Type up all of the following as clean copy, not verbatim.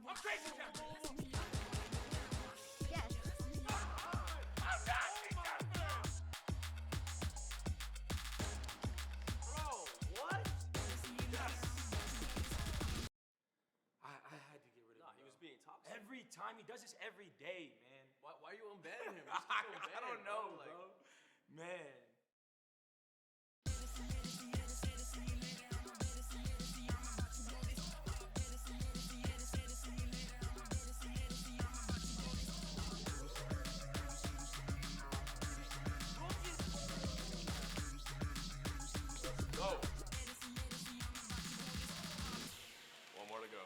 I'm crazy, Captain. Yes. I'm nasty, Captain. Bro, what? Yes. I had to get rid of Nah, him. he was bro. being toxic. Every time he does this every day, man. Why are you unbanning him? He's still I don't banned, know, Like, bro. Man. go. One more to go.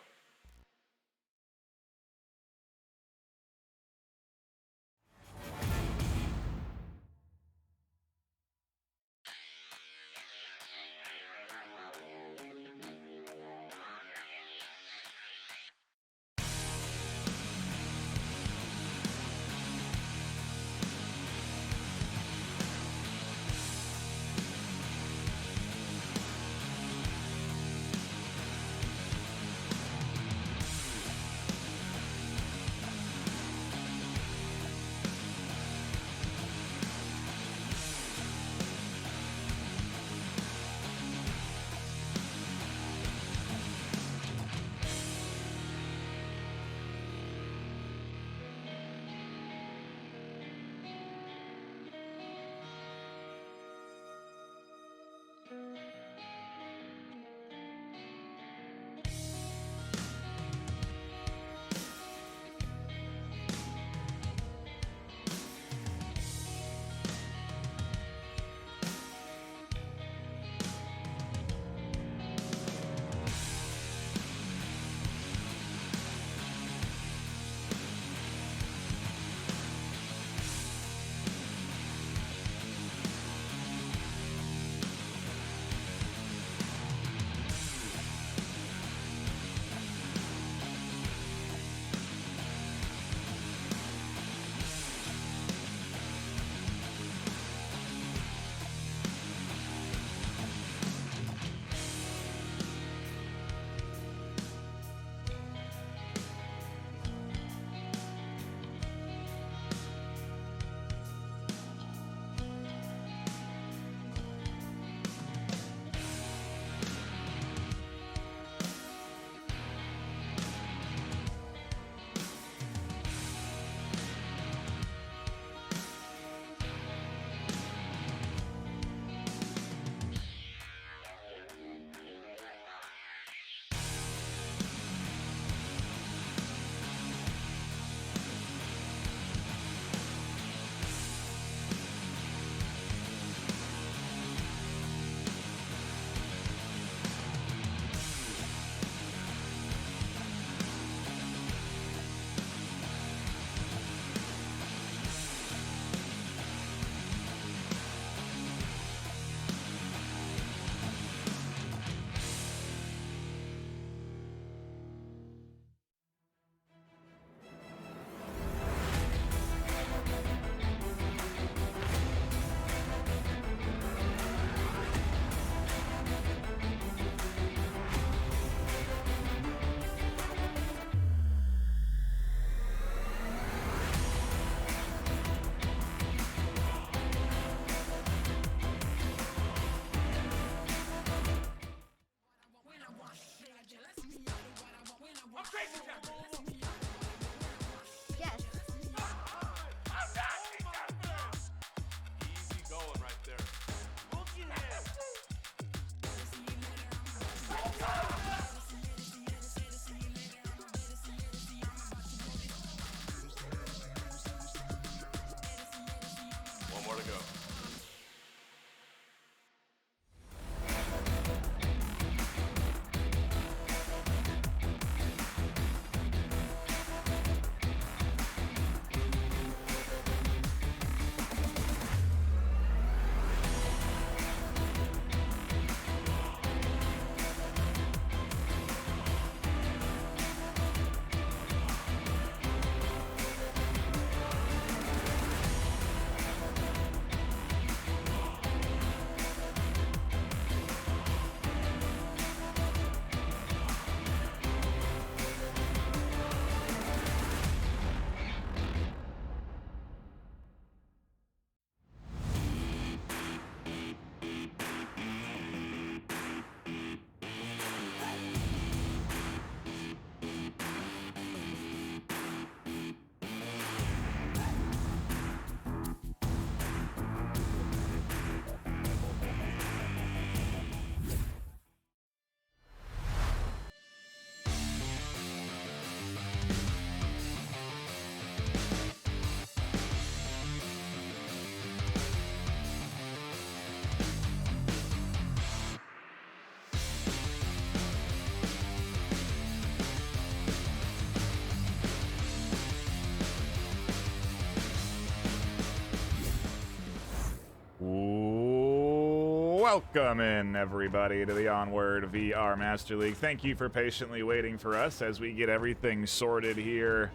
Welcome in, everybody, to the Onward VR Master League. Thank you for patiently waiting for us as we get everything sorted here.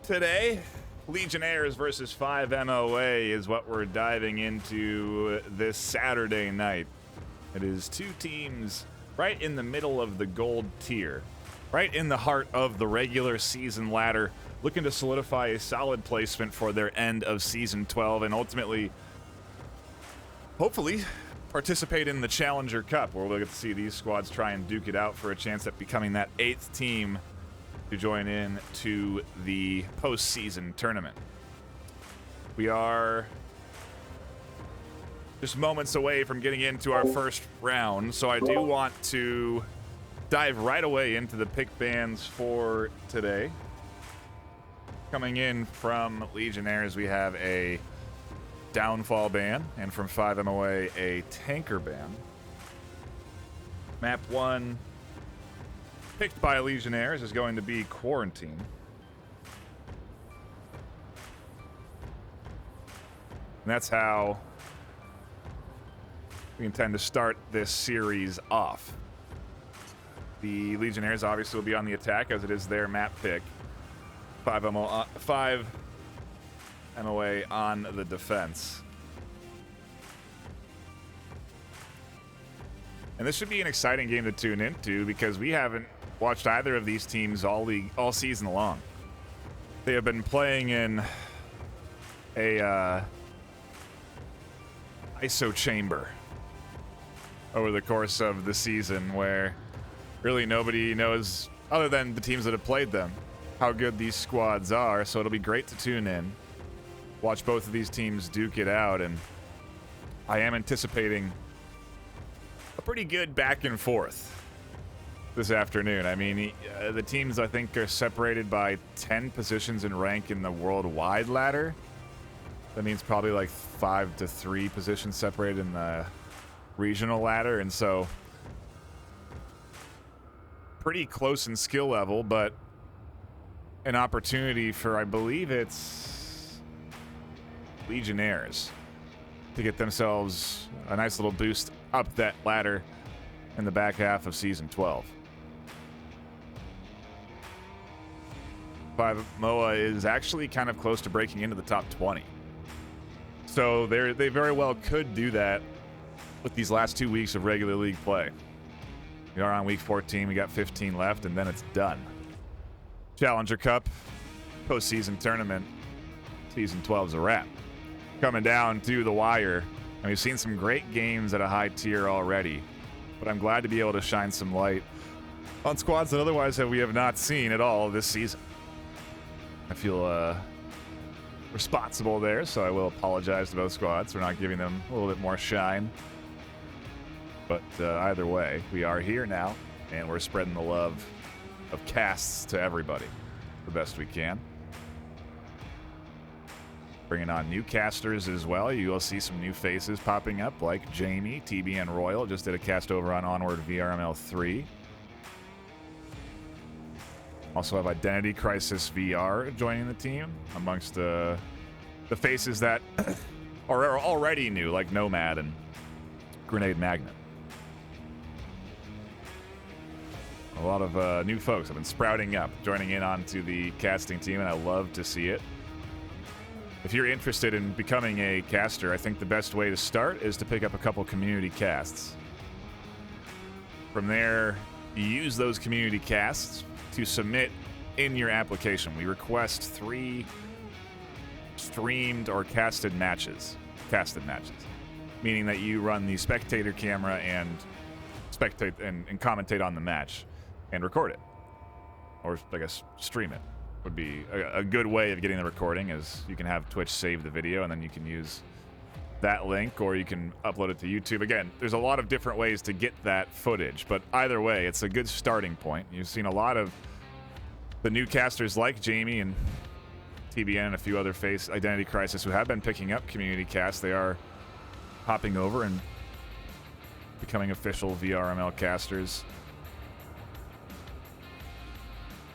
Today, Legionnaires versus 5MOA is what we're diving into this Saturday night. It is two teams right in the middle of the gold tier, right in the heart of the regular season ladder, looking to solidify a solid placement for their end of Season 12 and ultimately, hopefully, participate in the Challenger Cup, where we'll get to see these squads try and duke it out for a chance at becoming that 8th team to join in to the postseason tournament. We are just moments away from getting into our first round, so I do want to dive right away into the pick bands for today. Coming in from Legionnaires, we have a Downfall ban, and from 5MOA, a Tanker ban. Map 1, picked by Legionnaires, is going to be Quarantine. And that's how we intend to start this series off. The Legionnaires obviously will be on the attack, as it is their map pick. 5MOA on the defense. And this should be an exciting game to tune into because we haven't watched either of these teams all season long. They have been playing in a ISO chamber over the course of the season, where really nobody knows, other than the teams that have played them, how good these squads are. So it'll be great to tune in, watch both of these teams duke it out, and I am anticipating a pretty good back and forth this afternoon. I mean, the teams, I think, are separated by 10 positions in rank in the worldwide ladder. That means probably like 5 to 3 positions separated in the regional ladder, and so pretty close in skill level, but an opportunity for, I believe it's Legionnaires, to get themselves a nice little boost up that ladder in the back half of Season 12. 5MOA is actually kind of close to breaking into the top 20. So they very well could do that with these last 2 weeks of regular league play. We are on week 14. We got 15 left, and then it's done. Challenger Cup, postseason tournament, Season 12's a wrap. Coming down to the wire, and we've seen some great games at a high tier already, but I'm glad to be able to shine some light on squads that otherwise we have not seen at all this season. I feel responsible there, so I will apologize to both squads for not giving them a little bit more shine. But either way, we are here now, and we're spreading the love of casts to everybody the best we can. Bringing on new casters as well. You will see some new faces popping up, like Jamie, TBN Royal, just did a cast over on Onward VRML 3. Also have Identity Crisis VR joining the team, amongst the faces that are already new, like Nomad and Grenade Magnet. A lot of new folks have been sprouting up, joining in onto the casting team, and I love to see it. If you're interested in becoming a caster, I think the best way to start is to pick up a couple community casts. From there, you use those community casts to submit in your application. We request 3 streamed or casted matches. Meaning that you run the spectator camera and spectate and commentate on the match and record it, or I guess stream it would be a good way of getting the recording, is you can have Twitch save the video and then you can use that link, or you can upload it to YouTube. Again, there's a lot of different ways to get that footage, but either way, it's a good starting point. You've seen a lot of the new casters like Jamie and TBN and a few other face Identity Crisis who have been picking up community casts. They are hopping over and becoming official VRML casters.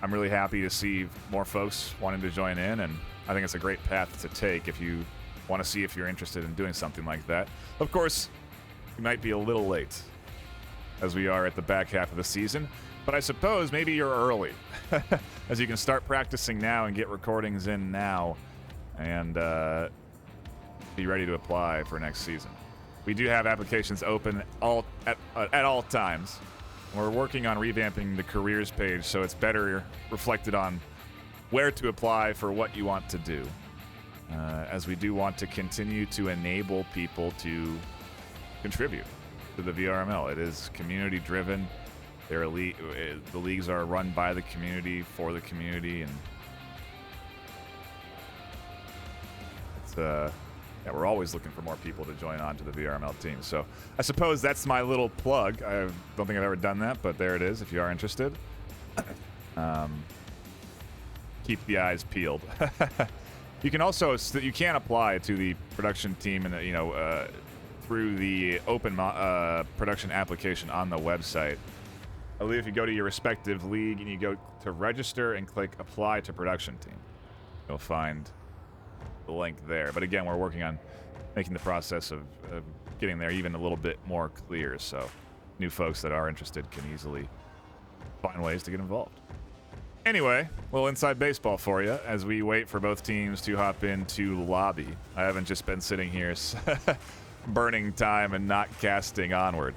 I'm really happy to see more folks wanting to join in, and I think it's a great path to take if you want to see if you're interested in doing something like that. Of course, we might be a little late as we are at the back half of the season. But I suppose maybe you're early, as you can start practicing now and get recordings in now and be ready to apply for next season. We do have applications open at all times. We're working on revamping the careers page so it's better reflected on where to apply for what you want to do. As we do want to continue to enable people to contribute to the VRML. It is community driven. The leagues are run by the community, for the community, and it's yeah, we're always looking for more people to join on to the VRML team. So I suppose that's my little plug. I don't think I've ever done that, but there it is if you are interested. Keep the eyes peeled. You can also you can apply to the production team and through the open production application on the website. I believe if you go to your respective league and you go to register and click apply to production team, you'll find the link there. But again, we're working on making the process of getting there even a little bit more clear, so new folks that are interested can easily find ways to get involved. Anyway, a little inside baseball for you as we wait for both teams to hop into lobby. I haven't just been sitting here burning time and not casting Onward.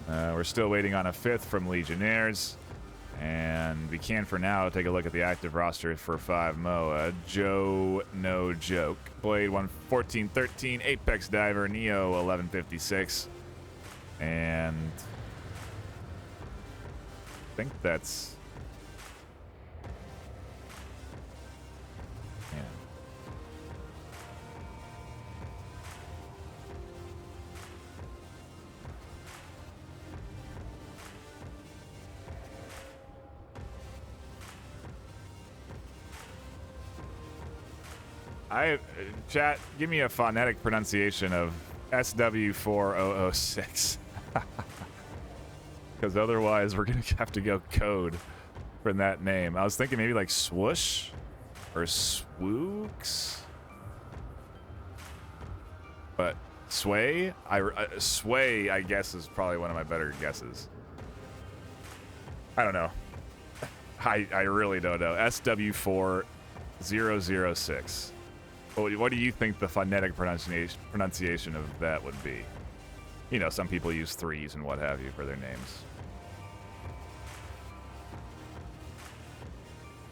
We're still waiting on a fifth from Legionnaires. And we can, for now, take a look at the active roster for 5 Moa. Joe, no joke. Blade 11413, Apex Diver, Neo 1156. And I think that's... yeah. Chat, give me a phonetic pronunciation of SW4006. Because otherwise we're going to have to go code for that name. I was thinking maybe like swoosh or swooks. But sway? Sway, I guess, is probably one of my better guesses. I don't know. I really don't know. SW4006. What do you think the phonetic pronunciation of that would be? You know, some people use threes and what have you for their names.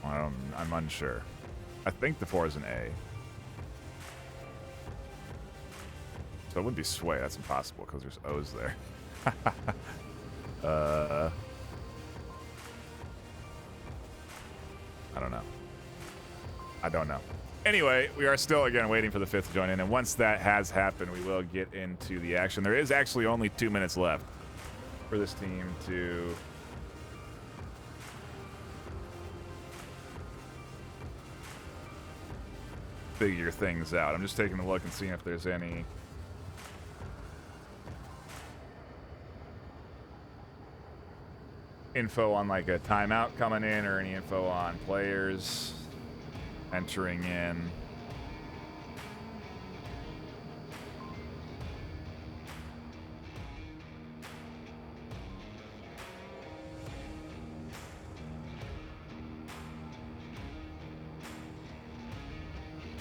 I'm unsure. I think the 4 is an A. So it wouldn't be sway. That's impossible because there's O's there. I don't know. I don't know. Anyway, we are still, again, waiting for the fifth to join in, and once that has happened, we will get into the action. There is actually only 2 minutes left for this team to figure things out. I'm just taking a look and seeing if there's any info on like a timeout coming in or any info on players entering in.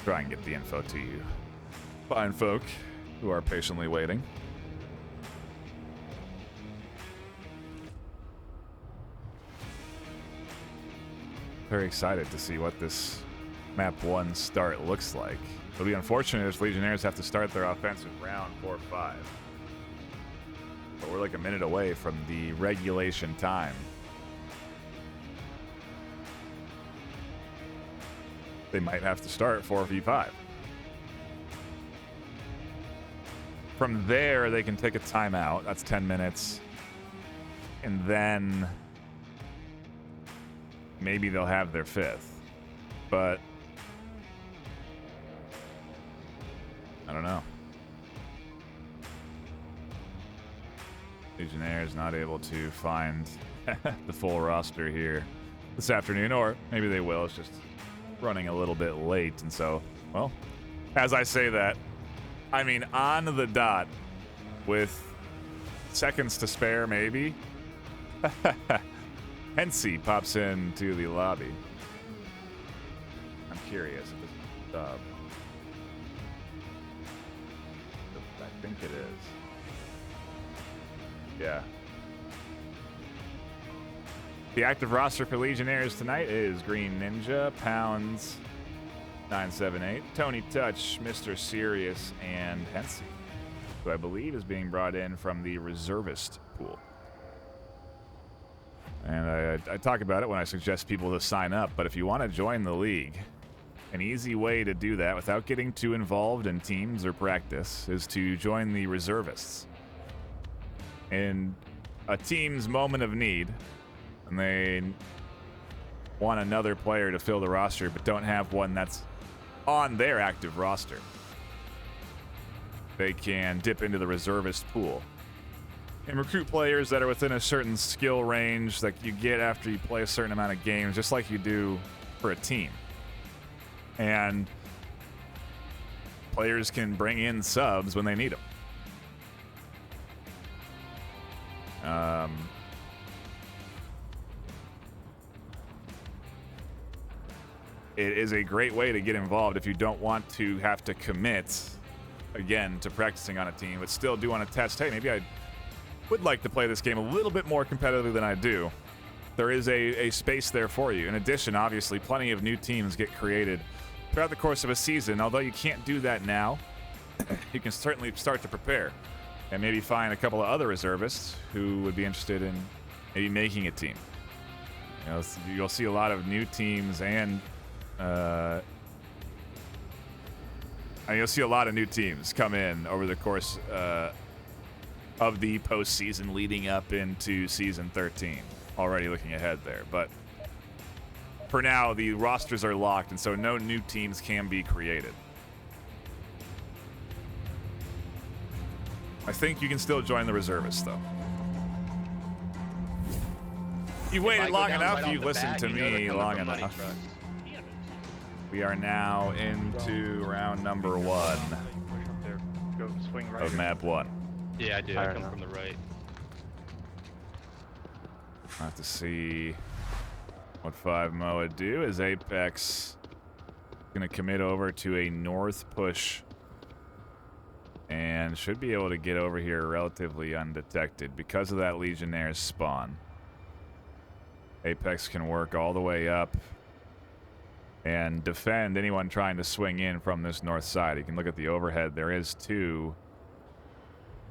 Try and get the info to you fine folk who are patiently waiting. Very excited to see what this Map 1 start looks like. It'll be unfortunate if Legionnaires have to start their offensive round 4-5. But we're like a minute away from the regulation time. They might have to start 4v5. From there, they can take a timeout. That's 10 minutes. And then maybe they'll have their fifth. But I don't know. Legionnaires not able to find the full roster here this afternoon, or maybe they will. It's just running a little bit late, and so, well, as I say that, I mean on the dot with seconds to spare, maybe. Hensey pops into the lobby. I'm curious if it's a dub. I think it is. Yeah. The active roster for Legionnaires tonight is Green Ninja, Pounds, 978, Tony Touch, Mr. Serious, and Hensey, who I believe is being brought in from the reservist pool. And I talk about it when I suggest people to sign up, but if you want to join the league, an easy way to do that without getting too involved in teams or practice is to join the reservists. In a team's moment of need, and they want another player to fill the roster but don't have one that's on their active roster, they can dip into the reservist pool and recruit players that are within a certain skill range that you get after you play a certain amount of games, just like you do for a team. And players can bring in subs when they need them. It is a great way to get involved if you don't want to have to commit, again, to practicing on a team, but still do want to test, hey, maybe I would like to play this game a little bit more competitively than I do. There is a space there for you. In addition, obviously, plenty of new teams get created throughout the course of a season. Although you can't do that now, you can certainly start to prepare and maybe find a couple of other reservists who would be interested in maybe making a team. You know, you'll see a lot of new teams and you'll see a lot of new teams come in over the course of the postseason leading up into season 13. Already looking ahead there, but for now the rosters are locked, and so no new teams can be created. I think you can still join the reservists, though. You've waited long enough. You've listened to me long enough. We are now into round number 1 Go swing right of map 1. Yeah, I do. I come from the right. I'll have to see what 5-Mo would do. Is Apex going to commit over to a north push and should be able to get over here relatively undetected because of that Legionnaires spawn. Apex can work all the way up and defend anyone trying to swing in from this north side. You can look at the overhead. There is 2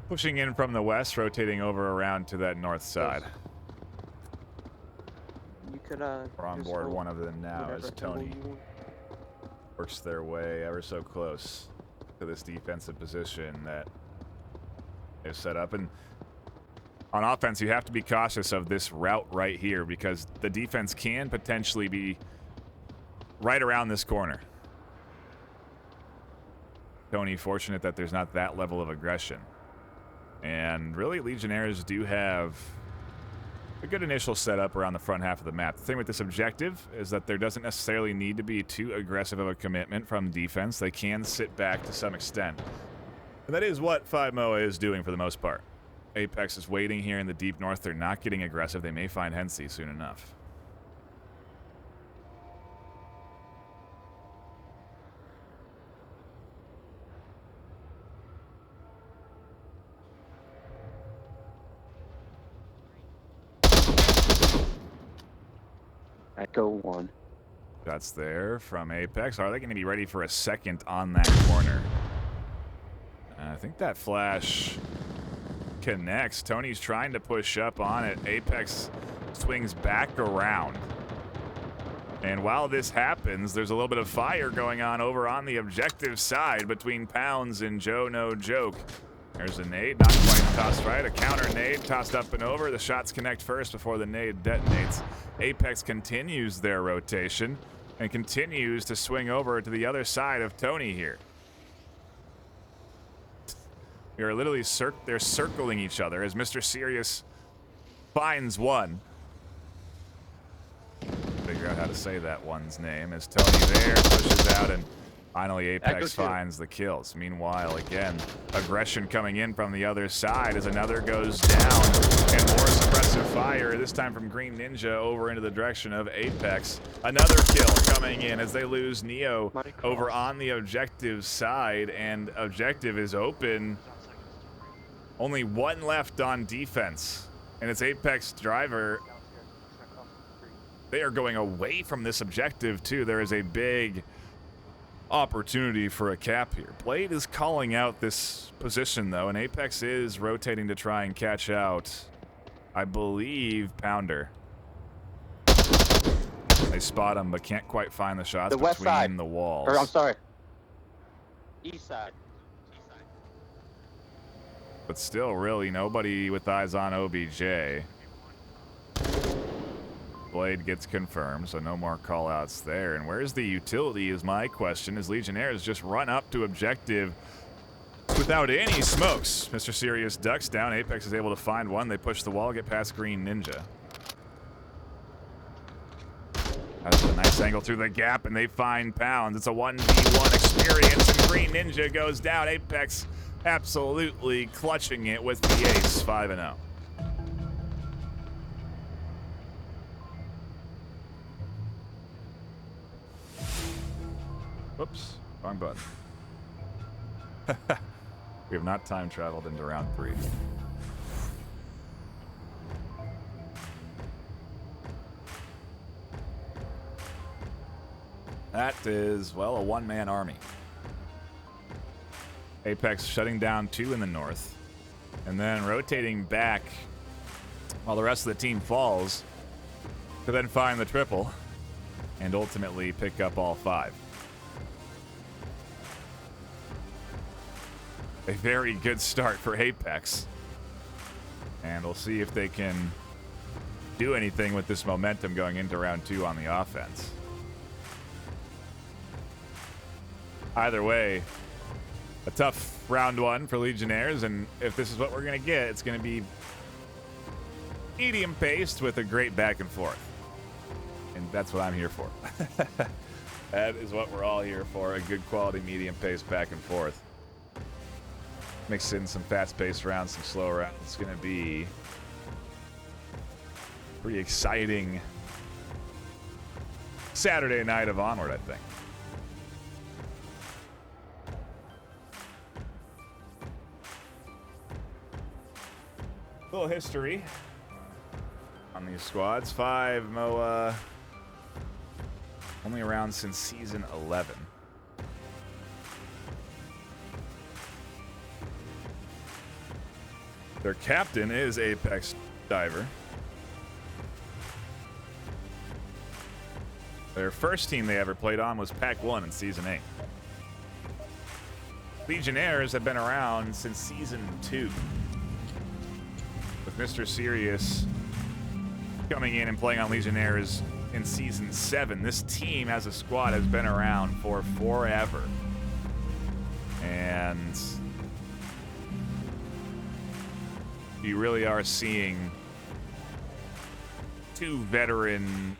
pushing in from the west, rotating over around to that north side. You could We're on board one of them now as Tony works their way ever so close to this defensive position that is set up. And on offense, you have to be cautious of this route right here because the defense can potentially be right around this corner. Tony fortunate that there's not that level of aggression. And really, Legionnaires do have a good initial setup around the front half of the map. The thing with this objective is that there doesn't necessarily need to be too aggressive of a commitment from defense. They can sit back to some extent. And that is what 5-Mo is doing for the most part. Apex is waiting here in the deep north. They're not getting aggressive. They may find Hensey soon enough. Echo 1. Shots there from Apex. Are they going to be ready for a second on that corner? I think that flash connects. Tony's trying to push up on it. Apex swings back around. And while this happens, there's a little bit of fire going on over on the objective side between Pounds and Joe No Joke. There's a nade, not quite tossed right. A counter nade tossed up and over. The shots connect first before the nade detonates. Apex continues their rotation and continues to swing over to the other side of Tony here. We are literally they're circling each other as Mr. Serious finds one. Figure out how to say that one's name as Tony there pushes out and Finally, Apex finds the kills. Meanwhile, again, aggression coming in from the other side as another goes down. And more suppressive fire, this time from Green Ninja over into the direction of Apex. Another kill coming in as they lose Neo over on the objective side. And objective is open. Only one left on defense. And it's Apex driver. They are going away from this objective, too. There is a big opportunity for a cap here. Blade is calling out this position, though, and Apex is rotating to try and catch out, I believe, Pounder. They spot him, but can't quite find the shots The west between side. the walls. Or, I'm sorry. East side. But still, really, nobody with eyes on OBJ. Blade gets confirmed, so no more call-outs there. And where's the utility is my question, as Legionnaires just run up to objective without any smokes. Mr. Sirius ducks down. Apex is able to find one. They push the wall, get past Green Ninja. That's a nice angle through the gap, and they find Pounds. It's a 1v1 experience, and Green Ninja goes down. Apex absolutely clutching it with the ace, 5-0. Whoops, wrong button. We have not time traveled into round 3. That is, well, a one-man army. Apex shutting down 2 in the north, and then rotating back while the rest of the team falls to then find the triple and ultimately pick up all 5. A very good start for Apex. And we'll see if they can do anything with this momentum going into round 2 on the offense. Either way, a tough round 1 for Legionnaires, and if this is what we're going to get, it's going to be medium-paced with a great back and forth. And that's what I'm here for. That is what we're all here for, a good quality medium-paced back and forth. Mix in some fast-paced rounds, some slow rounds. It's going to be pretty exciting Saturday night of Onward, I think. A little history on these squads. 5 MOA, only around since season 11. Their captain is Apex Diver. Their first team they ever played on was Pack 1 in Season 8. Legionnaires have been around since Season 2. With Mr. Sirius coming in and playing on Legionnaires in Season 7. This team as a squad has been around for forever. And you really are seeing 2 veteran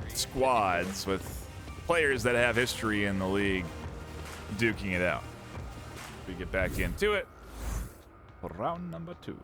squads with players that have history in the league duking it out. We get back into it. Round number 2.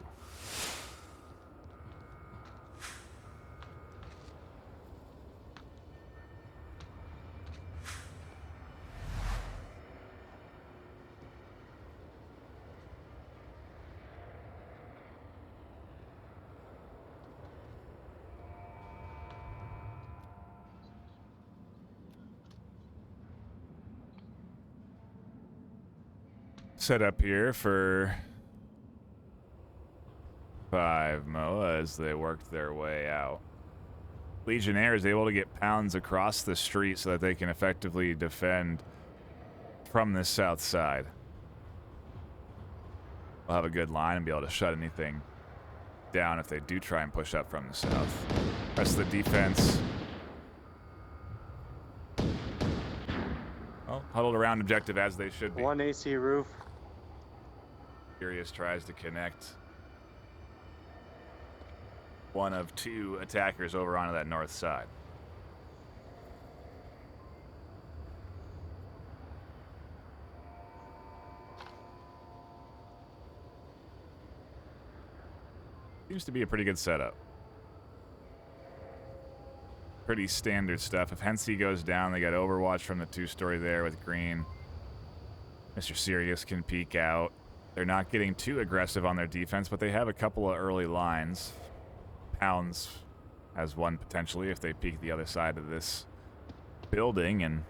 Set up here for 5 MOA as they worked their way out. Legionnaire is able to get Pounds across the street so that they can effectively defend from the south side. We'll have a good line and be able to shut anything down if they do try and push up from the south. Rest of the defense, well, huddled around objective as they should be. 1 AC roof. Furious tries to connect one of 2 attackers over onto that north side. Seems to be a pretty good setup. Pretty standard stuff. If Hensey goes down, they got Overwatch from the 2-story there with Green. Mr. Sirius can peek out. They're not getting too aggressive on their defense, but they have a couple of early lines. Pounds has one potentially if they peek the other side of this building, and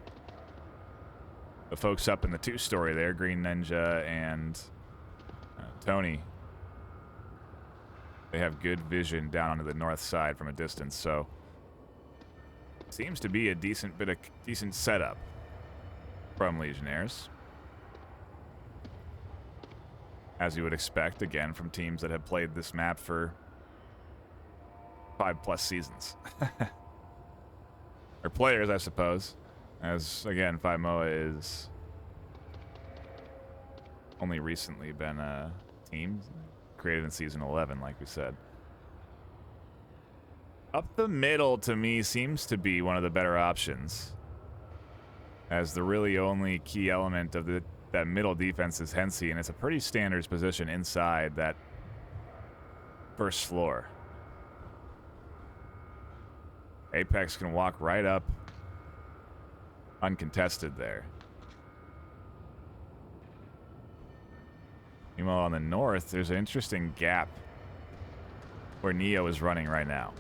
the folks up in the 2-story there, Green Ninja and Tony, they have good vision down onto the north side from a distance, so seems to be a decent setup from Legionnaires, as you would expect, again, from teams that have played this map for 5+ seasons. Or players, I suppose, as, again, 5MOA is only recently been a team created in Season 11, like we said. Up the middle, to me, seems to be one of the better options, as the really only key element of that middle defense is Hensey, and it's a pretty standard position inside that first floor. Apex can walk right up uncontested there. Meanwhile, on the north, there's an interesting gap where Neo is running right now.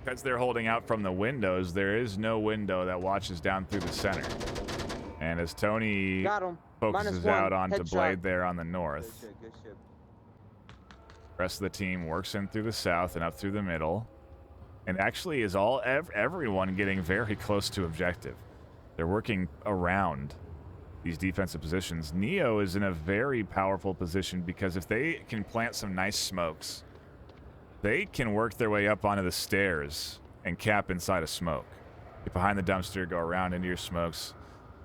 Because they're holding out from the windows, there is no window that watches down through the center. And as Tony focuses out onto Blade there on the north, Good shit. rest of the team works in through the south and up through the middle. And actually is everyone getting very close to objective. They're working around these defensive positions. Neo is in a very powerful position because if they can plant some nice smokes, they can work their way up onto the stairs and cap inside a smoke. Get behind the dumpster, go around into your smokes.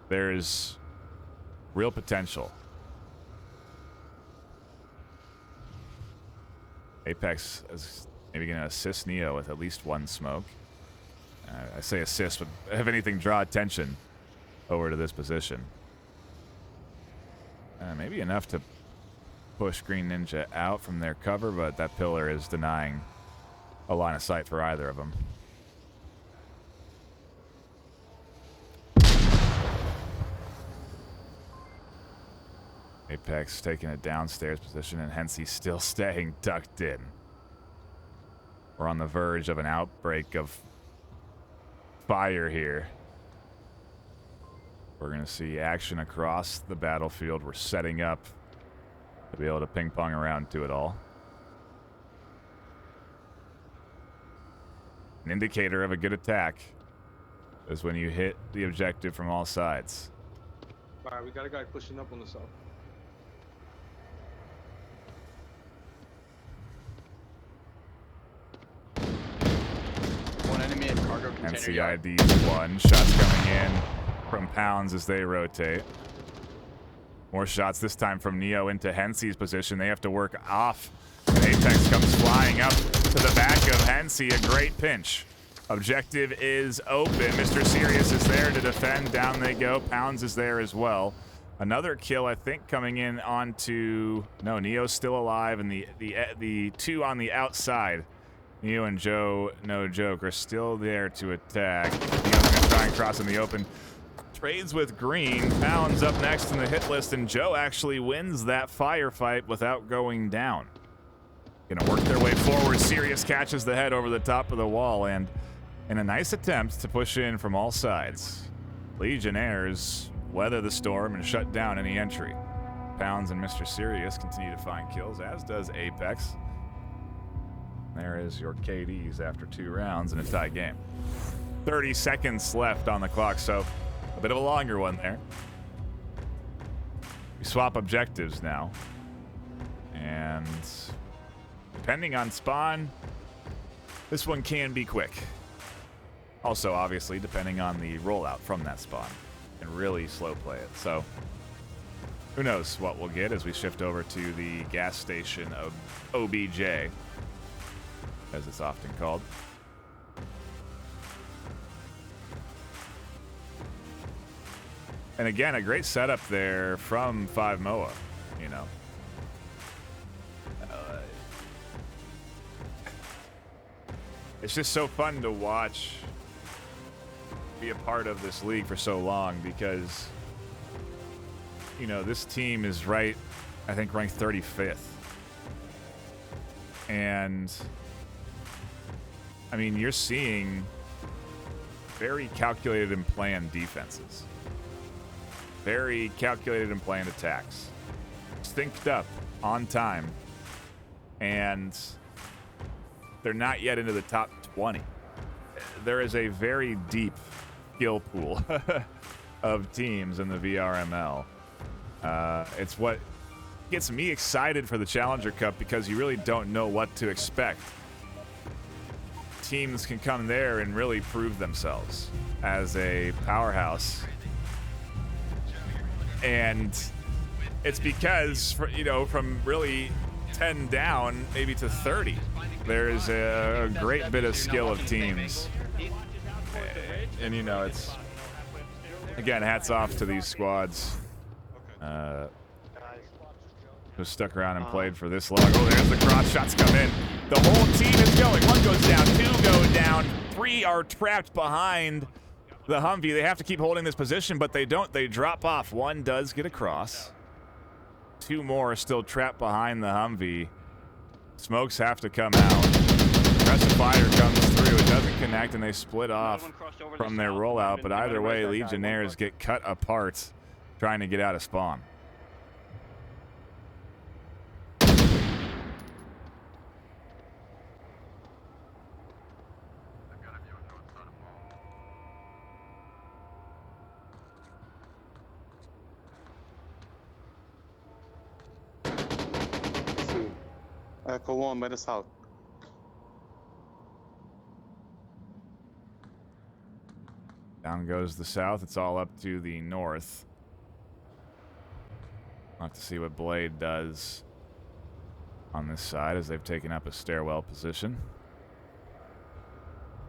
There's real potential. Apex is maybe going to assist Neo with at least one smoke. I say assist, but if anything, draw attention over to this position. Maybe enough to push Green Ninja out from their cover, but that pillar is denying a line of sight for either of them. Apex taking a downstairs position, and Hensey still staying tucked in. We're on the verge of an outbreak of fire here. We're going to see action across the battlefield. We're setting up to be able to ping pong around to it all. An indicator of a good attack is when you hit the objective from all sides. Alright, we got a guy pushing up on the south. One enemy at cargo container yard. NCID's one. Shots coming in from Pounds as they rotate. More shots, this time from Neo into Hensey's position. They have to work off. And Apex comes flying up to the back of Hensey. A great pinch. Objective is open. Mr. Sirius is there to defend. Down they go. Pounds is there as well. Another kill, I think, coming in onto... No, Neo's still alive. And the two on the outside, Neo and Joe, no joke, are still there to attack. Neo's going to try and cross in the open. Trades with Green. Pounds up next in the hit list, and Joe actually wins that firefight without going down. Gonna work their way forward. Sirius catches the head over the top of the wall, and in a nice attempt to push in from all sides, Legionnaires weather the storm and shut down any entry. Pounds and Mr. Sirius continue to find kills, as does Apex. There is your KDs after 2 rounds in a tie game. 30 seconds left on the clock, so a bit of a longer one there. We swap objectives now. And depending on spawn, this one can be quick. Also, obviously, depending on the rollout from that spawn. And really slow play it. So, who knows what we'll get as we shift over to the gas station of OBJ, as it's often called. And again, a great setup there from 5MOA, you know. it's just so fun to watch, be a part of this league for so long because, you know, this team is I think ranked 35th. And, I mean, you're seeing very calculated and planned defenses. Very calculated and planned attacks. Synced up on time. And they're not yet into the top 20. There is a very deep skill pool of teams in the VRML. It's what gets me excited for the Challenger Cup because you really don't know what to expect. Teams can come there and really prove themselves as a powerhouse. And it's because, you know, from really 10 down, maybe to 30, there's a great bit of skill of teams. And you know, it's, again, hats off to these squads. Who stuck around and played for this long. Oh, there's the cross shots come in. The whole team is going. 1 goes down, 2 go down, 3 are trapped behind the Humvee. They have to keep holding this position, but they don't. They drop off. 1 does get across. 2 more are still trapped behind the Humvee. Smokes have to come out. Aggressive fire comes through. It doesn't connect, and they split off from their rollout. But either way, Legionnaires get cut apart trying to get out of spawn. Echo 1 by the south. Down goes the south. It's all up to the north. We'll have to see what Blade does on this side as they've taken up a stairwell position.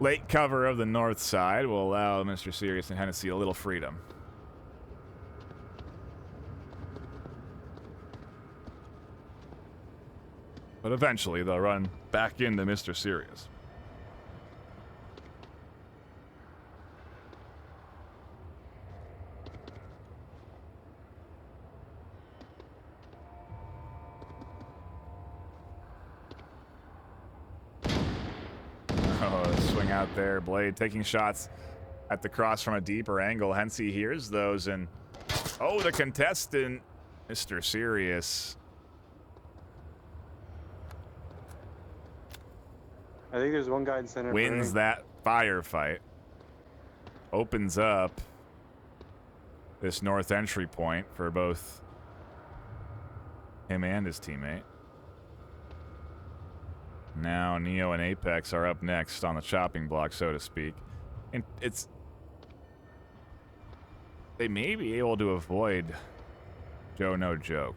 Late cover of the north side will allow Mr. Sirius and Hennessy a little freedom. But eventually they'll run back into Mr. Sirius. Oh, swing out there. Blade taking shots at the cross from a deeper angle. Hennessy hears those, and oh, the contestant, Mr. Sirius. I think there's one guy in center. Wins that firefight. Opens up this north entry point for both him and his teammate. Now Neo and Apex are up next on the chopping block, so to speak. And they may be able to avoid Joe No Joke.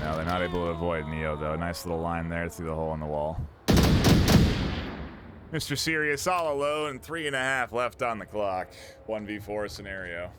No, they're not able to avoid Neo, though. Nice little line there through the hole in the wall. Mr. Sirius all alone, 3.5 left on the clock. 1v4 scenario.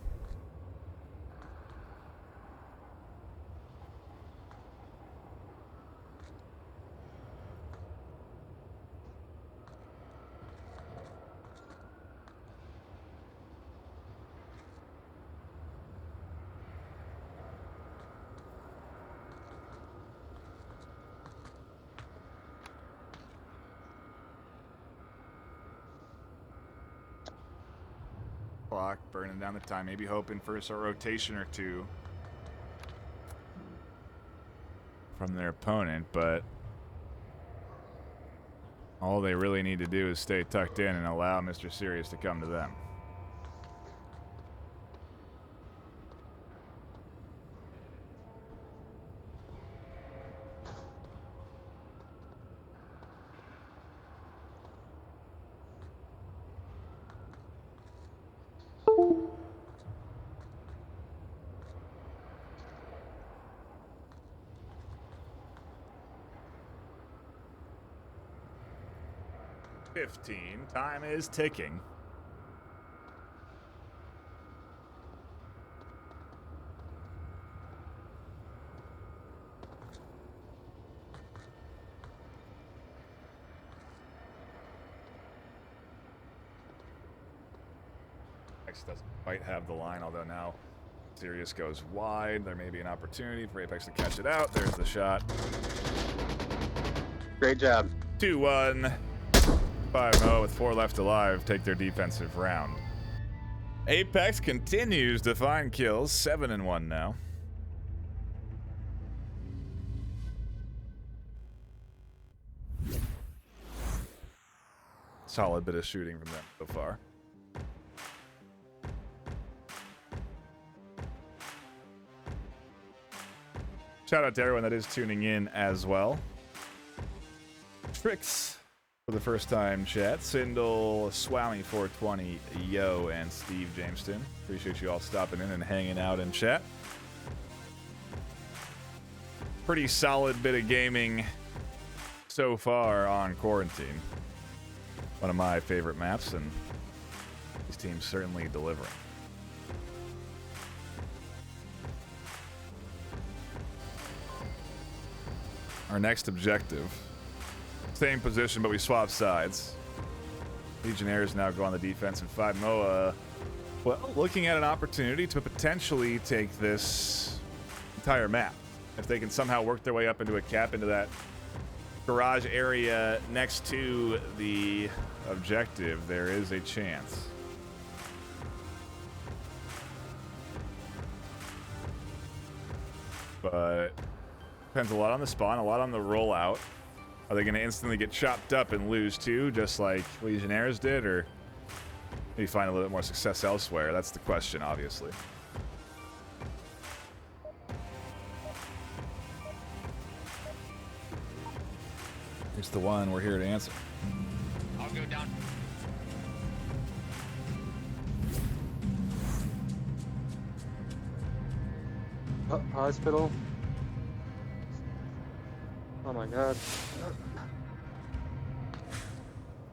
Clock, burning down the time, maybe hoping for a rotation or two from their opponent, but all they really need to do is stay tucked in and allow Mr. Sirius to come to them. Time is ticking. Apex doesn't quite have the line, although now Sirius goes wide. There may be an opportunity for Apex to catch it out. There's the shot. Great job. 2-1. 5-0 with 4 left alive. Take their defensive round. Apex continues to find kills. 7-1 now. Solid bit of shooting from them so far. Shout out to everyone that is tuning in as well. Tricks for the first time chat. Sindel, Swami420, Yo, and Steve Jameston. Appreciate you all stopping in and hanging out in chat. Pretty solid bit of gaming so far on Quarantine. One of my favorite maps, and these teams certainly delivering. Our next objective, same position, but we swap sides. Legionnaires now go on the defense, and 5-0, well, looking at an opportunity to potentially take this entire map. If they can somehow work their way up into a cap, into that garage area next to the objective, there is a chance. But depends a lot on the spawn, a lot on the rollout. Are they going to instantly get chopped up and lose too, just like Legionnaires did, or maybe find a little bit more success elsewhere? That's the question, obviously. Here's the one we're here to answer. I'll go down. Hospital. Oh my god.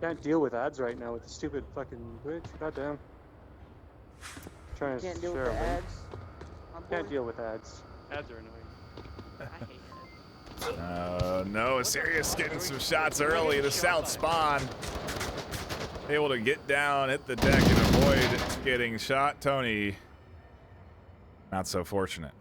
Can't deal with ads right now with the stupid fucking glitch. Goddamn. Trying to Can't deal share with the a link. ads. I'm Can't bored. deal with ads. Ads are annoying. I hate ads. No, Sirius getting some shots early. The south spawn. Able to get down, hit the deck, and avoid getting shot. Tony, not so fortunate.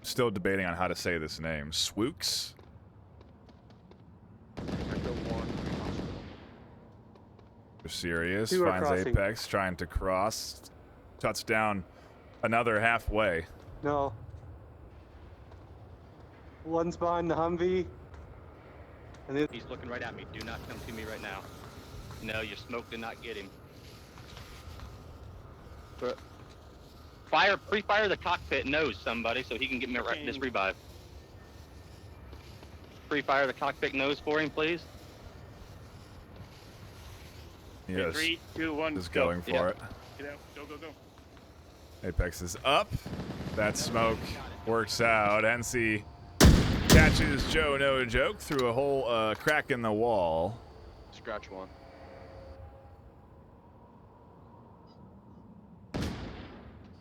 Still debating on how to say this name. Swooks? Sirius Two are finds crossing. Apex, trying to cross. Touchdown another halfway. No. One's behind the Humvee. And the He's looking right at me. Do not come to me right now. No, your smoke did not get him. Pre-fire the cockpit nose, somebody, so he can get me this revive. Pre-fire the cockpit nose for him, please. Yes, 3, 2, 1. is go. going for Yeah. it. Get out. Go, go, go. Apex is up. That smoke works out. NC catches Joe No Joke through a whole crack in the wall. Scratch one.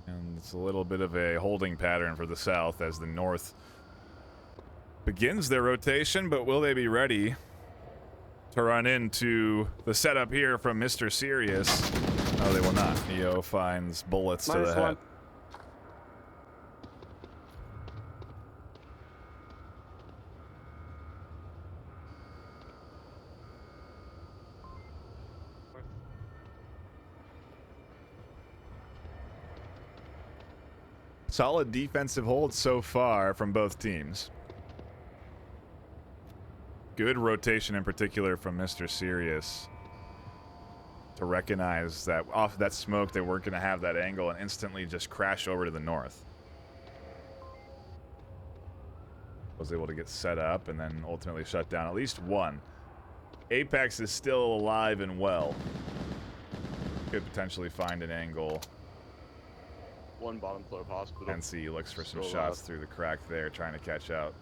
And it's a little bit of a holding pattern for the South as the North begins their rotation, but will they be ready to run into the setup here from Mr. Sirius? No, they will not. Neo finds bullets to the head. -1. Solid defensive hold so far from both teams. Good rotation in particular from Mr. Sirius to recognize that off that smoke they weren't going to have that angle and instantly just crash over to the north. Was able to get set up and then ultimately shut down at least one. Apex is still alive and well. Could potentially find an angle. One bottom floor of hospital. NC looks for some Still shots alive. through the crack there, trying to catch out.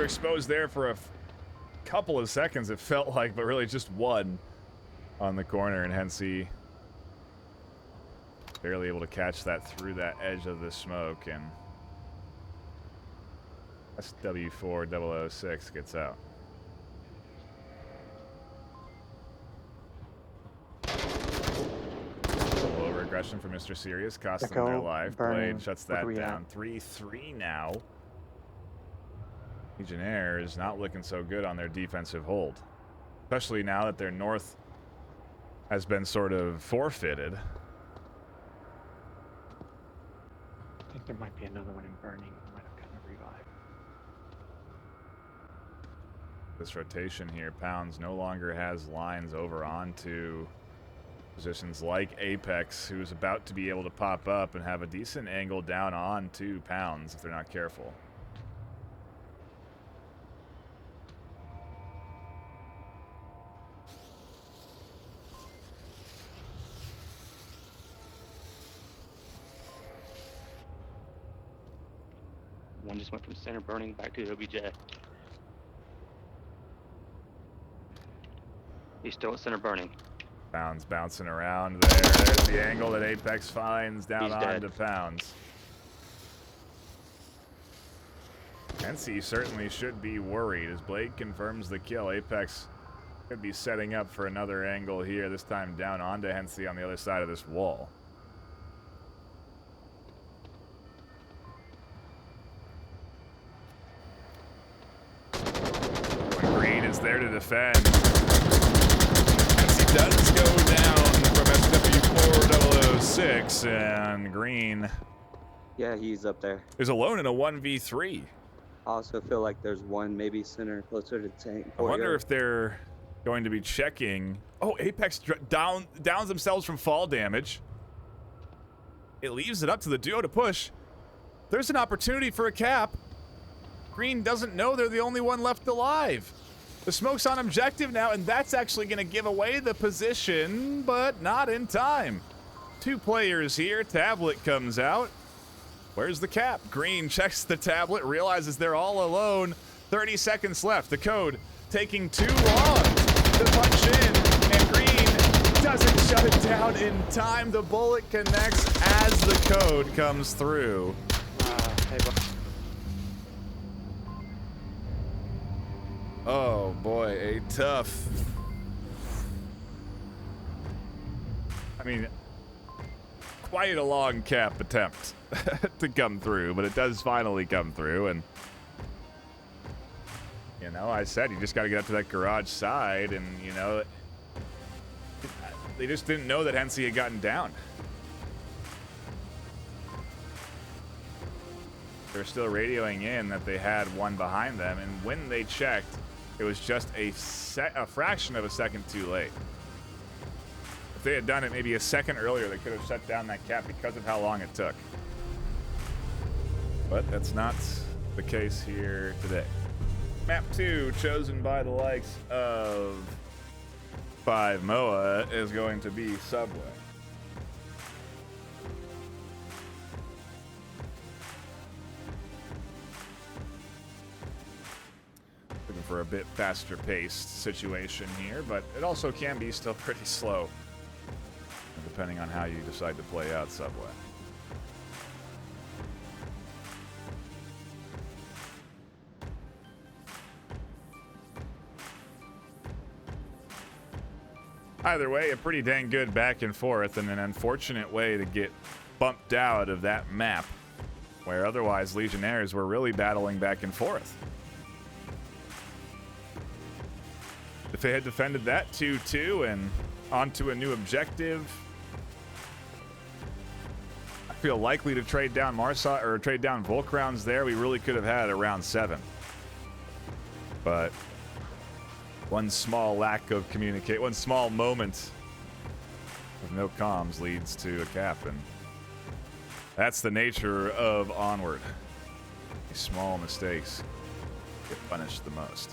exposed there for a couple of seconds, it felt like, but really just one on the corner, and Hensey barely able to catch that through that edge of the smoke, and SW4006 gets out. Aggression for Mr. Serious, cost them their life. Blade shuts that down. 3-3 now. Legionnaires not looking so good on their defensive hold, especially now that their north has been sort of forfeited. I think there might be another one in Burning. Might have kind of revived. This rotation here, Pounds no longer has lines over onto positions like Apex, who's about to be able to pop up and have a decent angle down on to Pounds if they're not careful. One just went from center Burning back to OBJ. He's still at center Burning. Pounds bouncing around there. There's the angle that Apex finds down onto Pounds. Hensey certainly should be worried as Blade confirms the kill. Apex could be setting up for another angle here, this time down onto Hensey on the other side of this wall. Green is there to defend. Does go down from SW4006, and Green. Yeah, he's up there. Is alone in a 1v3. I also feel like there's one maybe center closer to tank. I wonder if they're going to be checking. Oh, Apex downs themselves from fall damage. It leaves it up to the duo to push. There's an opportunity for a cap. Green doesn't know they're the only one left alive. The smoke's on objective now, and that's actually going to give away the position, but not in time. Two players here. Tablet comes out. Where's the cap? Green checks the tablet, realizes they're all alone. 30 seconds left. The code taking too long to punch in, and Green doesn't shut it down in time. The bullet connects as the code comes through. Hey, Oh boy, a tough. I mean, quite a long cap attempt to come through, but it does finally come through. And, you know, I said you just got to get up to that garage side, and, you know, they just didn't know that Hensey had gotten down. They're still radioing in that they had one behind them, and when they checked, it was just a fraction of a second too late. If they had done it maybe a second earlier, they could have shut down that cap because of how long it took. But that's not the case here today. Map 2, chosen by the likes of 5 MOA, is going to be Subway. Looking for a bit faster paced situation here, but it also can be still pretty slow, depending on how you decide to play out Subway. Either way, a pretty dang good back and forth, and an unfortunate way to get bumped out of that map, where otherwise Legionnaires were really battling back and forth. If they had defended that 2-2 and onto a new objective, I feel likely to trade down Marsa or trade down Volk rounds there. We really could have had a round 7. But one small lack of communicate, one small moment of no comms leads to a cap, and that's the nature of Onward. These small mistakes get punished the most.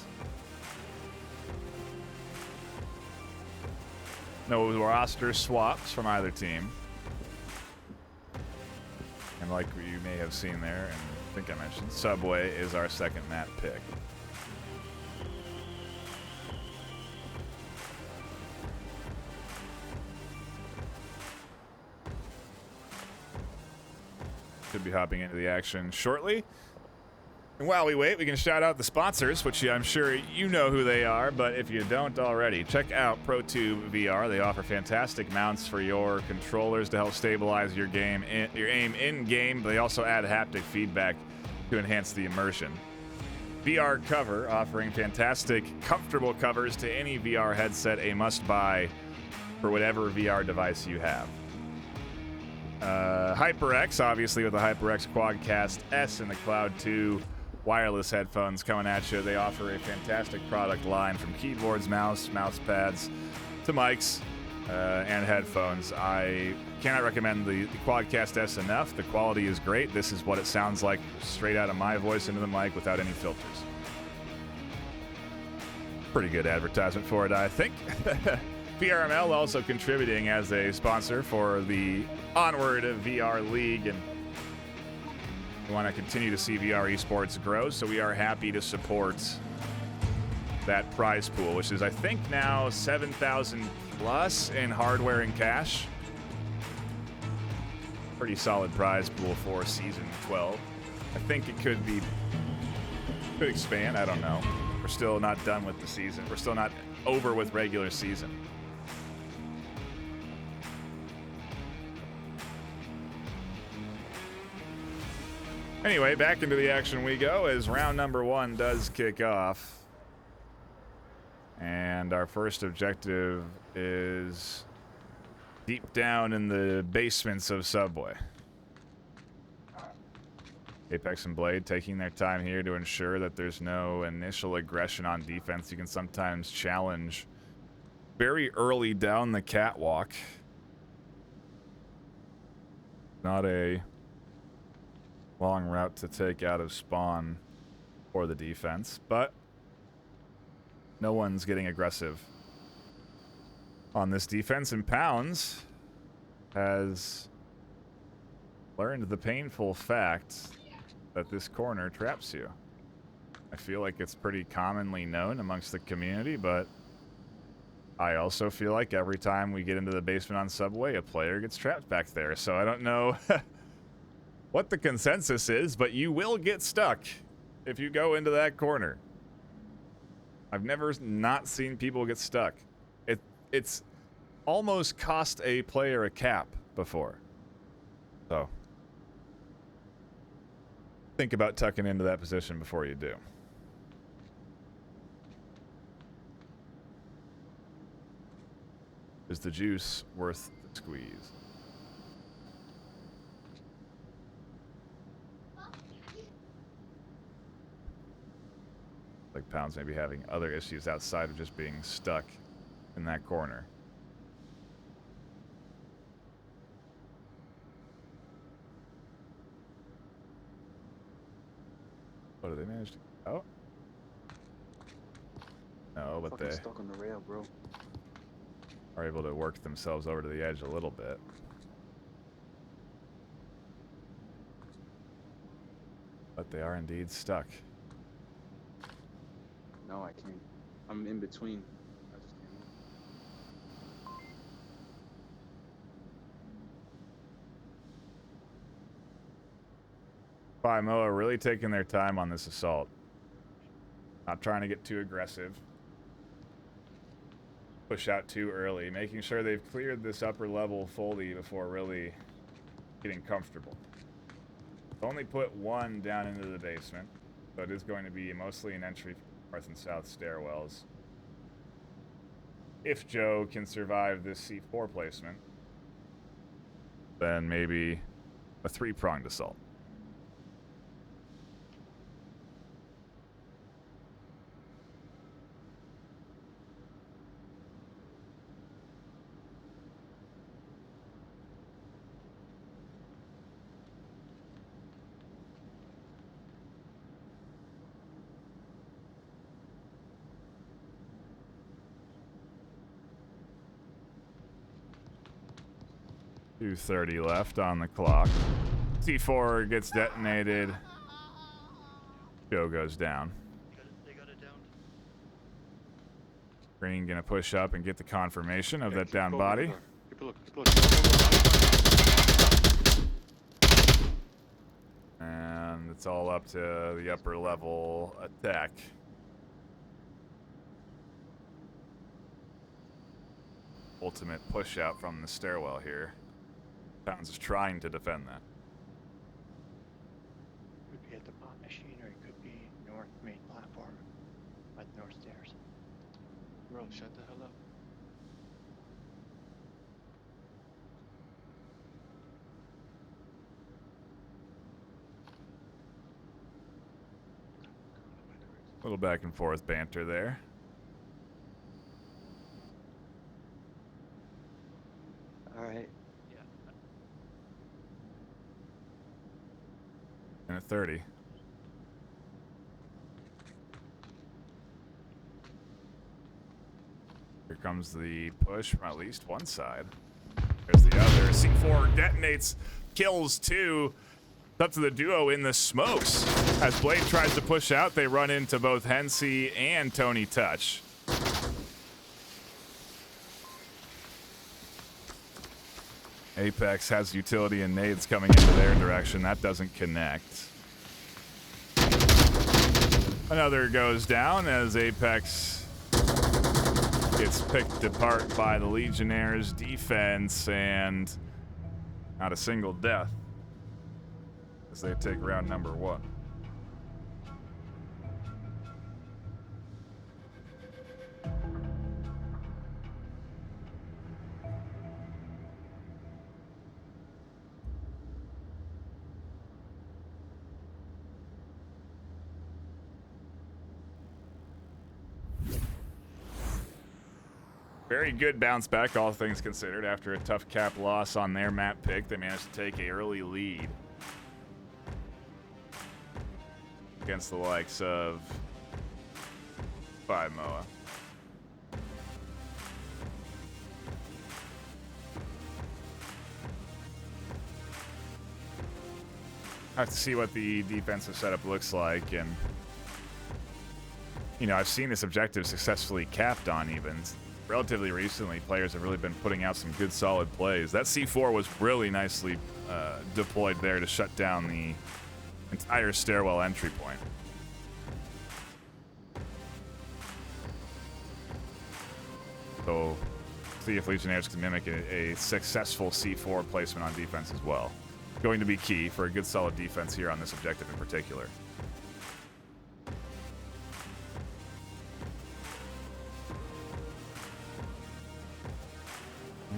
No roster swaps from either team. And like you may have seen there, and I think I mentioned, Subway is our second map pick. should be hopping into the action shortly. And while we wait, we can shout out the sponsors, which I'm sure you know who they are, but if you don't already, check out ProTube VR. They offer fantastic mounts for your controllers to help stabilize your aim in-game. They also add haptic feedback to enhance the immersion. VR Cover, offering fantastic, comfortable covers to any VR headset, a must-buy for whatever VR device you have. HyperX, obviously with the HyperX Quadcast S and the Cloud 2 wireless headphones coming at you. They offer a fantastic product line from keyboards, mouse pads, to mics and headphones. I cannot recommend the Quadcast S enough. The quality is great. This is what it sounds like straight out of my voice into the mic without any filters. Pretty good advertisement for it, I think. VRML also contributing as a sponsor for the Onward VR League, and we want to continue to see VR esports grow, so we are happy to support that prize pool, which is, I think, now 7,000 plus in hardware and cash. Pretty solid prize pool for season 12. I think it could expand. I don't know. We're still not done with the season. We're still not over with regular season. Anyway, back into the action we go as round number 1 does kick off. And our first objective is deep down in the basements of Subway. Apex and Blade taking their time here to ensure that there's no initial aggression on defense. You can sometimes challenge very early down the catwalk. Not a long route to take out of spawn for the defense, but no one's getting aggressive on this defense, and Pounds has learned the painful fact that this corner traps you. I feel like it's pretty commonly known amongst the community, but I also feel like every time we get into the basement on Subway, a player gets trapped back there, so I don't know what the consensus is, but you will get stuck if you go into that corner. I've never not seen people get stuck. It's almost cost a player a cap before. So think about tucking into that position before you do. Is the juice worth the squeeze? Like Pounds maybe having other issues outside of just being stuck in that corner. Oh, did they manage to get out? No, but Fucking they stuck on the rail, bro. are able to work themselves over to the edge a little bit. But they are indeed stuck. No, I can't. I'm in between. I just can't. Moa really taking their time on this assault. Not trying to get too aggressive. Push out too early. Making sure they've cleared this upper level fully before really getting comfortable. Only put one down into the basement. So it is going to be mostly an entry from north and south stairwells. If Joe can survive this C4 placement, then maybe a three-pronged assault. .230 left on the clock. C4 gets detonated. Joe goes down. They got it down. Green gonna push up and get the confirmation of that down body. Keep a look. and it's all up to the upper level attack. Ultimate push out from the stairwell here. Pounds is trying to defend that. Could be at the pop machine, or it could be north main platform, by the north stairs. Bro, shut the hell up. A little back and forth banter there. All right. Yeah. And a 30. Here comes the push from at least one side. There's the other. C4 detonates, kills two. It's up to the duo in the smokes. As Blade tries to push out, they run into both Hensey and Tony Touch. Apex has utility and nades coming into their direction. That doesn't connect. Another goes down as Apex gets picked apart by the Legionnaires' defense, and not a single death as they take round number 1. Very good bounce back, all things considered. After a tough cap loss on their map pick, they managed to take an early lead against the likes of 5 MOA. I have to see what the defensive setup looks like, and you know, I've seen this objective successfully capped on evens. Relatively recently, players have really been putting out some good solid plays. That C4 was really nicely deployed there to shut down the entire stairwell entry point. So, see if Legionnaires can mimic a successful C4 placement on defense as well. Going to be key for a good solid defense here on this objective in particular.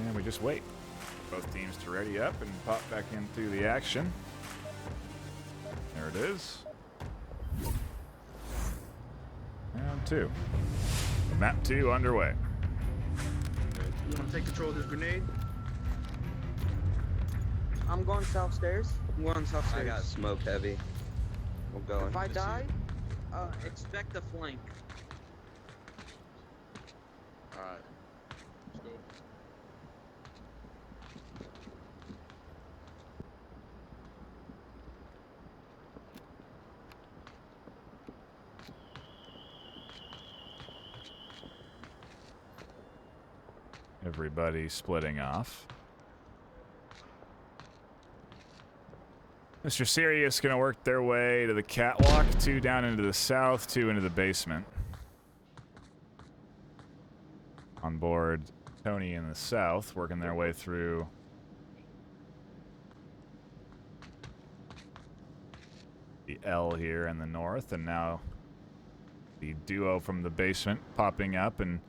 And we just wait. Both teams to ready up and pop back into the action. There it is. Round 2. Map 2 underway. You want to take control of this grenade? I'm going south stairs. I'm going south I stairs. got smoke heavy. I'm going. If I die, Expect a flank. Alright. Let's go. Everybody splitting off. Mr. Sirius gonna work their way to the catwalk, 2 down into the south, 2 into the basement. On board, Tony in the south, working their way through the L here in the north, and now the duo from the basement popping up and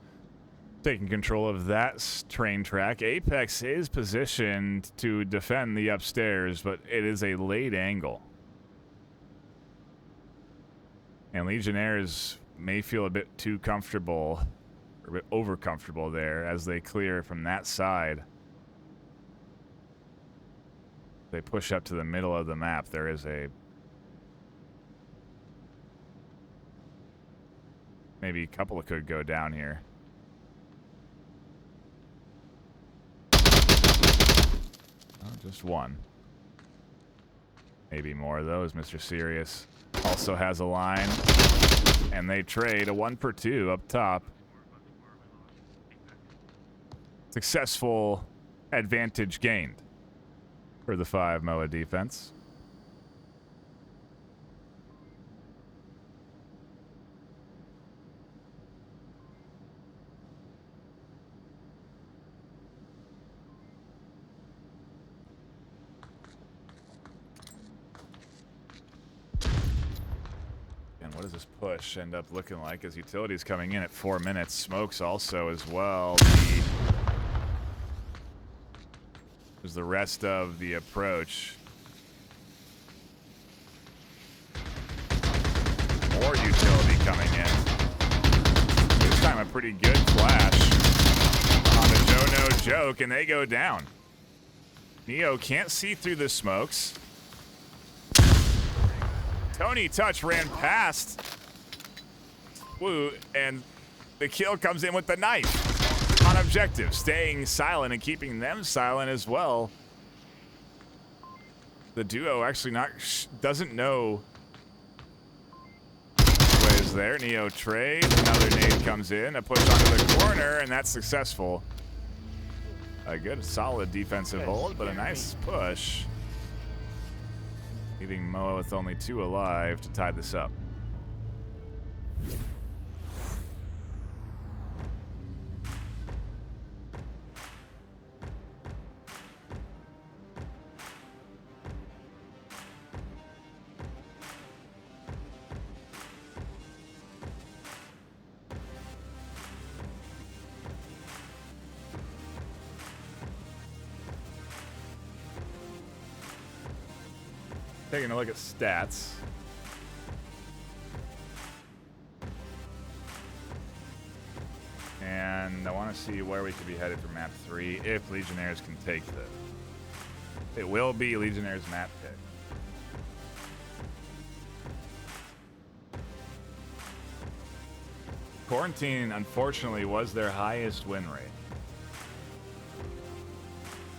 taking control of that train track. Apex is positioned to defend the upstairs, but it is a late angle. And Legionnaires may feel a bit too comfortable, or a bit over comfortable there as they clear from that side. They push up to the middle of the map. There is maybe a couple could go down here. Just one. Maybe more of those. Mr. Sirius also has a line. And they trade a 1-for-2 up top. Successful advantage gained for the 5 MOA defense. What does this push end up looking like as utilities coming in at 4 minutes? Smokes also as well. There's the rest of the approach. More utility coming in. This time a pretty good flash on the Joe No Joke, and they go down. Neo can't see through the smokes. Tony Touch ran past Woo, and the kill comes in with the knife on objective, staying silent and keeping them silent as well. The duo actually doesn't know what is there. Neo trades, another nade comes in, a push onto the corner, and that's successful. A good, solid defensive hold, but a nice push. Leaving Moa with only 2 alive to tie this up. Taking a look at stats. And I want to see where we could be headed for map 3 if Legionnaires can take this. It will be Legionnaires map pick. Quarantine, unfortunately, was their highest win rate.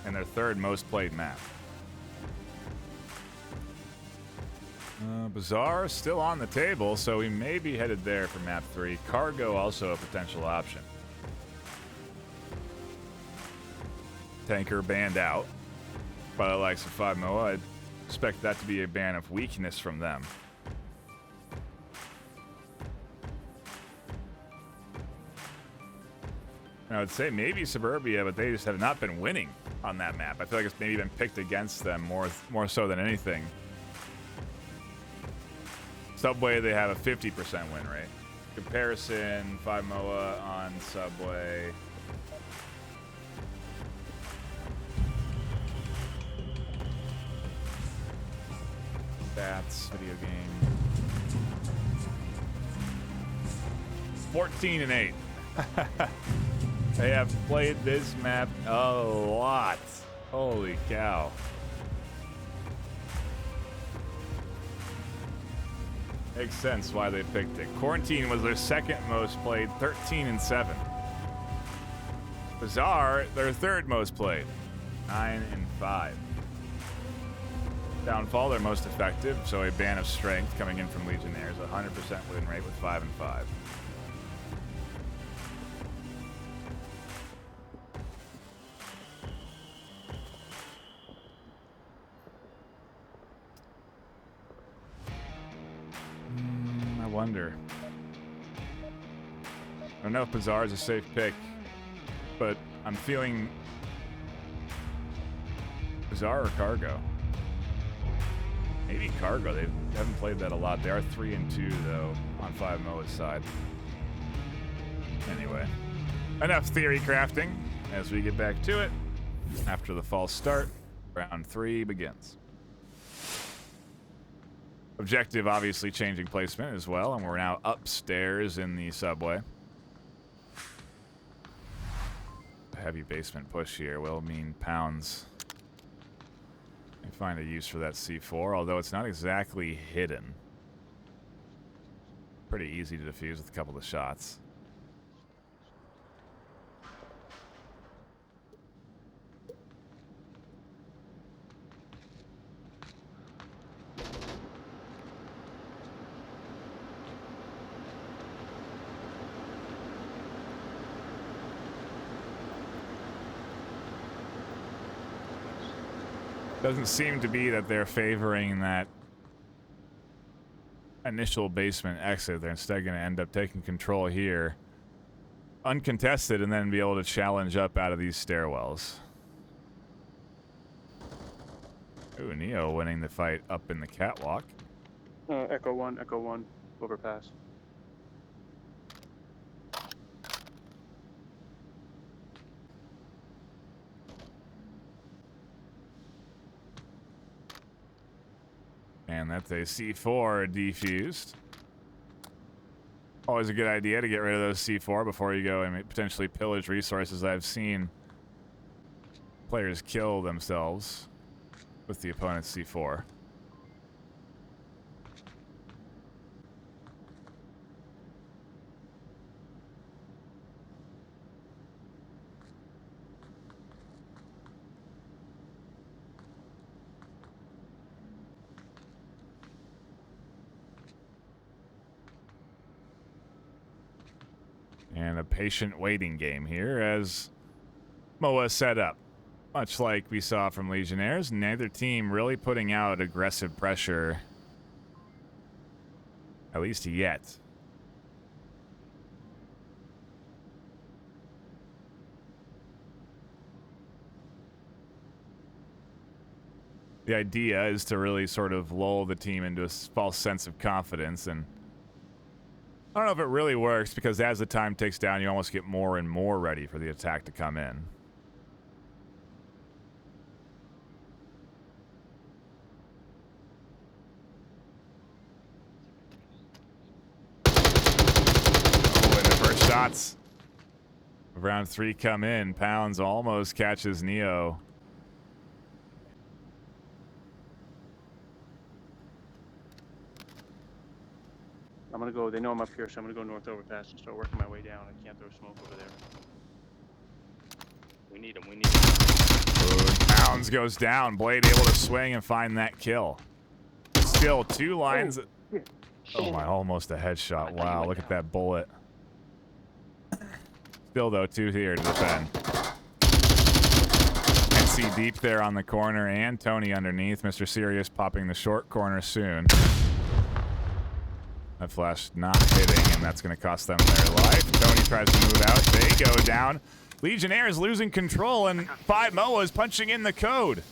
And their 3rd most played map. Bazaar still on the table, so we may be headed there for map 3. Cargo also a potential option. Tanker banned out by the likes of 5 Moa. I'd expect that to be a ban of weakness from them. And I would say maybe Suburbia, but they just have not been winning on that map. I feel like it's maybe been picked against them more so than anything. Subway, they have a 50% win rate. Comparison, 5 Moa on Subway. Stats, video game. 14 and 8. They have played this map a lot. Holy cow. Makes sense why they picked it. Quarantine was their 2nd most played, 13 and 7. Bazaar, their 3rd most played, 9 and 5. Downfall, their most effective, so a ban of strength coming in from Legionnaires, 100% win rate with 5 and 5. Wonder. I don't know if Bazaar is a safe pick, but I'm feeling Bazaar or Cargo. Maybe Cargo. They haven't played that a lot. They are 3 and 2 though on 5 Moa's side. Anyway, enough theory crafting as we get back to it. After the false start, round 3 begins. Objective obviously changing placement as well, and we're now upstairs in the subway. A heavy basement push here will mean pounds. I find a use for that C4, although it's not exactly hidden. Pretty easy to defuse with a couple of shots. Doesn't seem to be that they're favoring that initial basement exit. They're instead going to end up taking control here, uncontested, and then be able to challenge up out of these stairwells. Ooh, Neo winning the fight up in the catwalk. Echo 1, Echo 1. overpass. And that's a C4 defused. Always a good idea to get rid of those C4 before you go and potentially pillage resources. I've seen players kill themselves with the opponent's C4. And a patient waiting game here as MOA set up. Much like we saw from Legionnaires, neither team really putting out aggressive pressure, at least yet. The idea is to really sort of lull the team into a false sense of confidence, and I don't know if it really works because as the time ticks down, you almost get more and more ready for the attack to come in. Oh, and the first shots of round 3 come in. Pounds almost catches Neo. I'm gonna go. They know I'm up here, so I'm gonna go north overpass and start working my way down. I can't throw smoke over there. We need him. We need him. Pounds goes down. Blade able to swing and find that kill. Still 2 lines. Oh my, almost a headshot. Wow, look at that bullet. Still though, 2 here to defend. NC deep there on the corner and Tony underneath. Mr. Serious popping the short corner soon. That flash not hitting, and that's going to cost them their life. Tony tries to move out. They go down. Legionnaires losing control, and 5 MOAs punching in the code.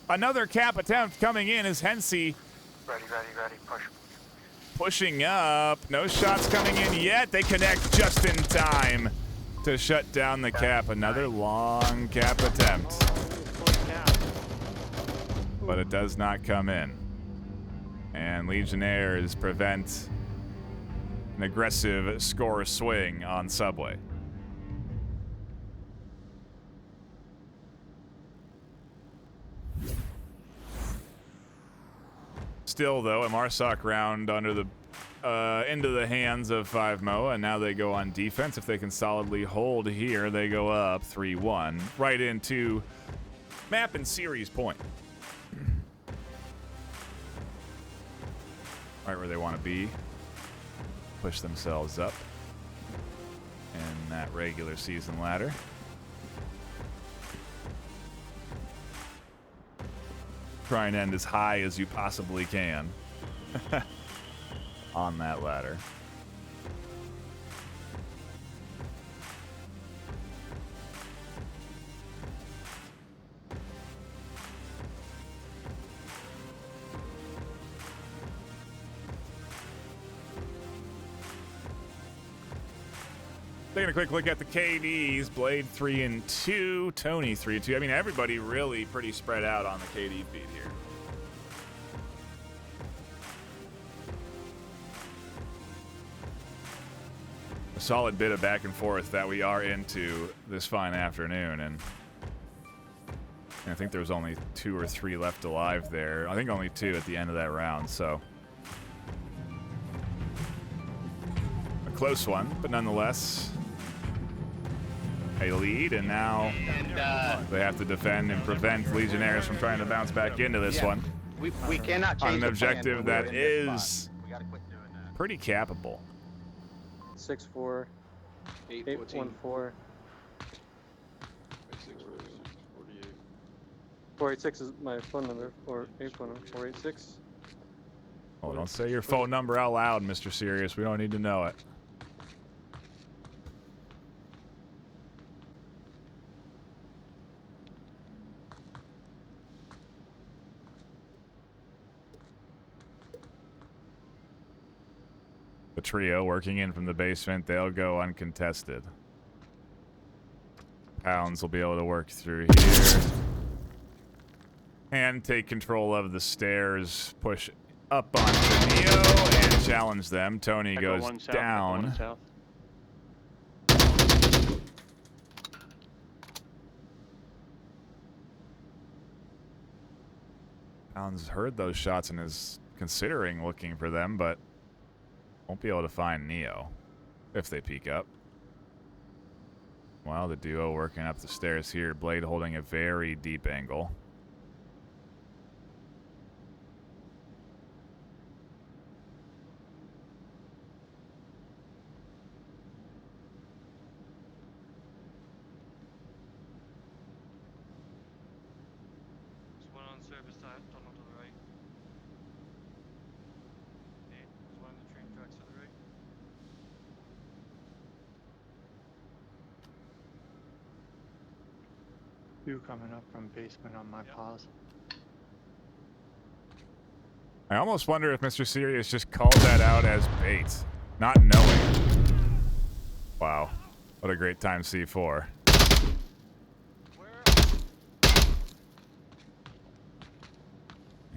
Another cap attempt coming in as Hensey Ready, push. pushing up. No shots coming in yet. They connect just in time to shut down the cap. Another long cap attempt. But it does not come in. And Legionnaires prevent an aggressive score swing on Subway. Still, though, a Marsoc round under the into the hands of 5 MOA, and now they go on defense. If they can solidly hold here, they go up 3-1, right into map and series point. Right where they want to be. Push themselves up in that regular season ladder. Try and end as high as you possibly can on that ladder. Taking a quick look at the KDs. Blade 3 and 2, Tony 3 and 2. I mean, everybody really pretty spread out on the KD feed here. A solid bit of back and forth that we are into this fine afternoon, and I think there was only 2 or 3 left alive there. I think only 2 at the end of that round, so a close one, but nonetheless a lead, and now they have to defend and prevent Legionnaires from trying to bounce back into this one. We cannot change on an the objective plan when that we're in this is spot. We gotta quit doing that. pretty capable. 6-4, 8-1-4, 486 is my phone number. 486. Oh, don't say your phone number out loud, Mr. Serious. We don't need to know it. The trio working in from the basement, they'll go uncontested. Pounds will be able to work through here. And take control of the stairs, push up onto Neo, and challenge them. Tony Echo goes one south, down. Echo one south. Pounds heard those shots and is considering looking for them, but won't be able to find Neo if they peek up. Well, the duo working up the stairs here. Blade holding a very deep angle. There's one on the service side, tunnel to the right. Hey, there's one in the train tracks to the right. Two coming up from basement on my pause. I almost wonder if Mr. Sirius just called that out as bait, not knowing. Wow, what a great time C4.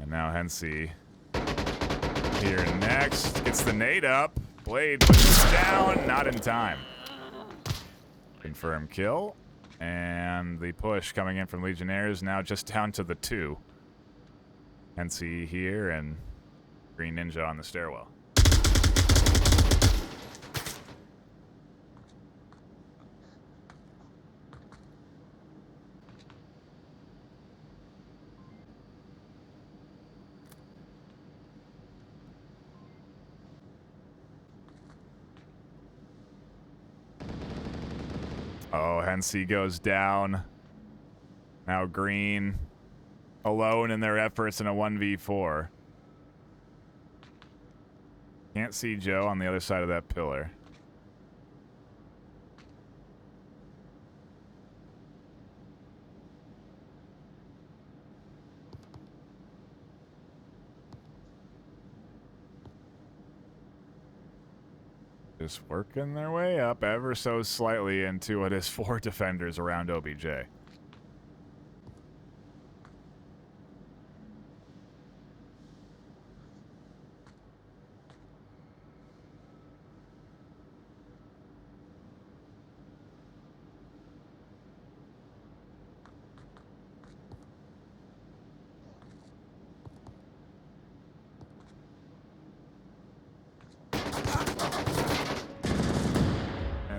And now Hensey here next. Gets the nade up. Blade pushes down. Not in time. Confirm kill. And the push coming in from Legionnaires now just down to the 2. Hensey here and Green Ninja on the stairwell. Oh, Hensey goes down. Now Green alone in their efforts in a 1v4. Can't see Joe on the other side of that pillar. Just working their way up ever so slightly into what is 4 defenders around OBJ.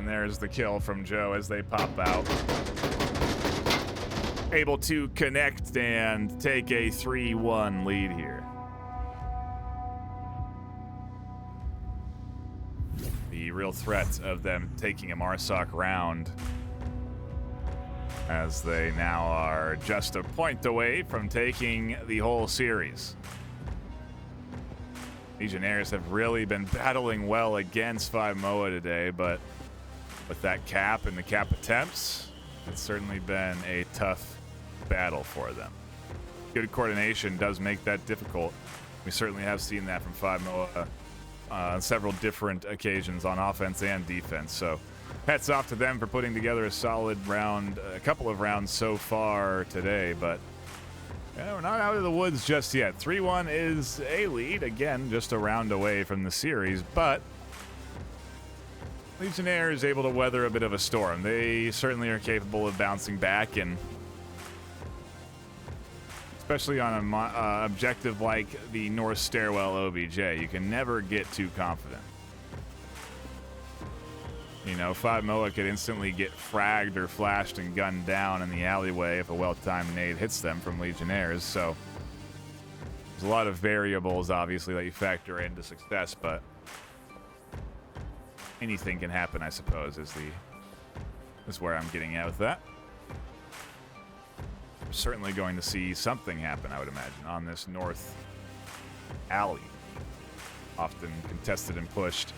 There's the kill from Joe as they pop out. Able to connect and take a 3-1 lead here. The real threat of them taking a MARSOC round, as they now are just a point away from taking the whole series. Legionnaires have really been battling well against 5MOA today, but with that cap and the cap attempts, it's certainly been a tough battle for them. Good coordination does make that difficult. We certainly have seen that from 5MOA on several different occasions on offense and defense. So hats off to them for putting together a solid round, a couple of rounds so far today, but yeah, we're not out of the woods just yet. 3-1 is a lead, again, just a round away from the series, but Legionnaire is able to weather a bit of a storm. They certainly are capable of bouncing back, and especially on an objective like the North Stairwell OBJ, you can never get too confident. You know, 5MOA could instantly get fragged or flashed and gunned down in the alleyway if a well-timed nade hits them from Legionnaires, so there's a lot of variables, obviously, that you factor into success, but anything can happen, I suppose, is where I'm getting at with that. We're certainly going to see something happen, I would imagine, on this north alley. Often contested and pushed.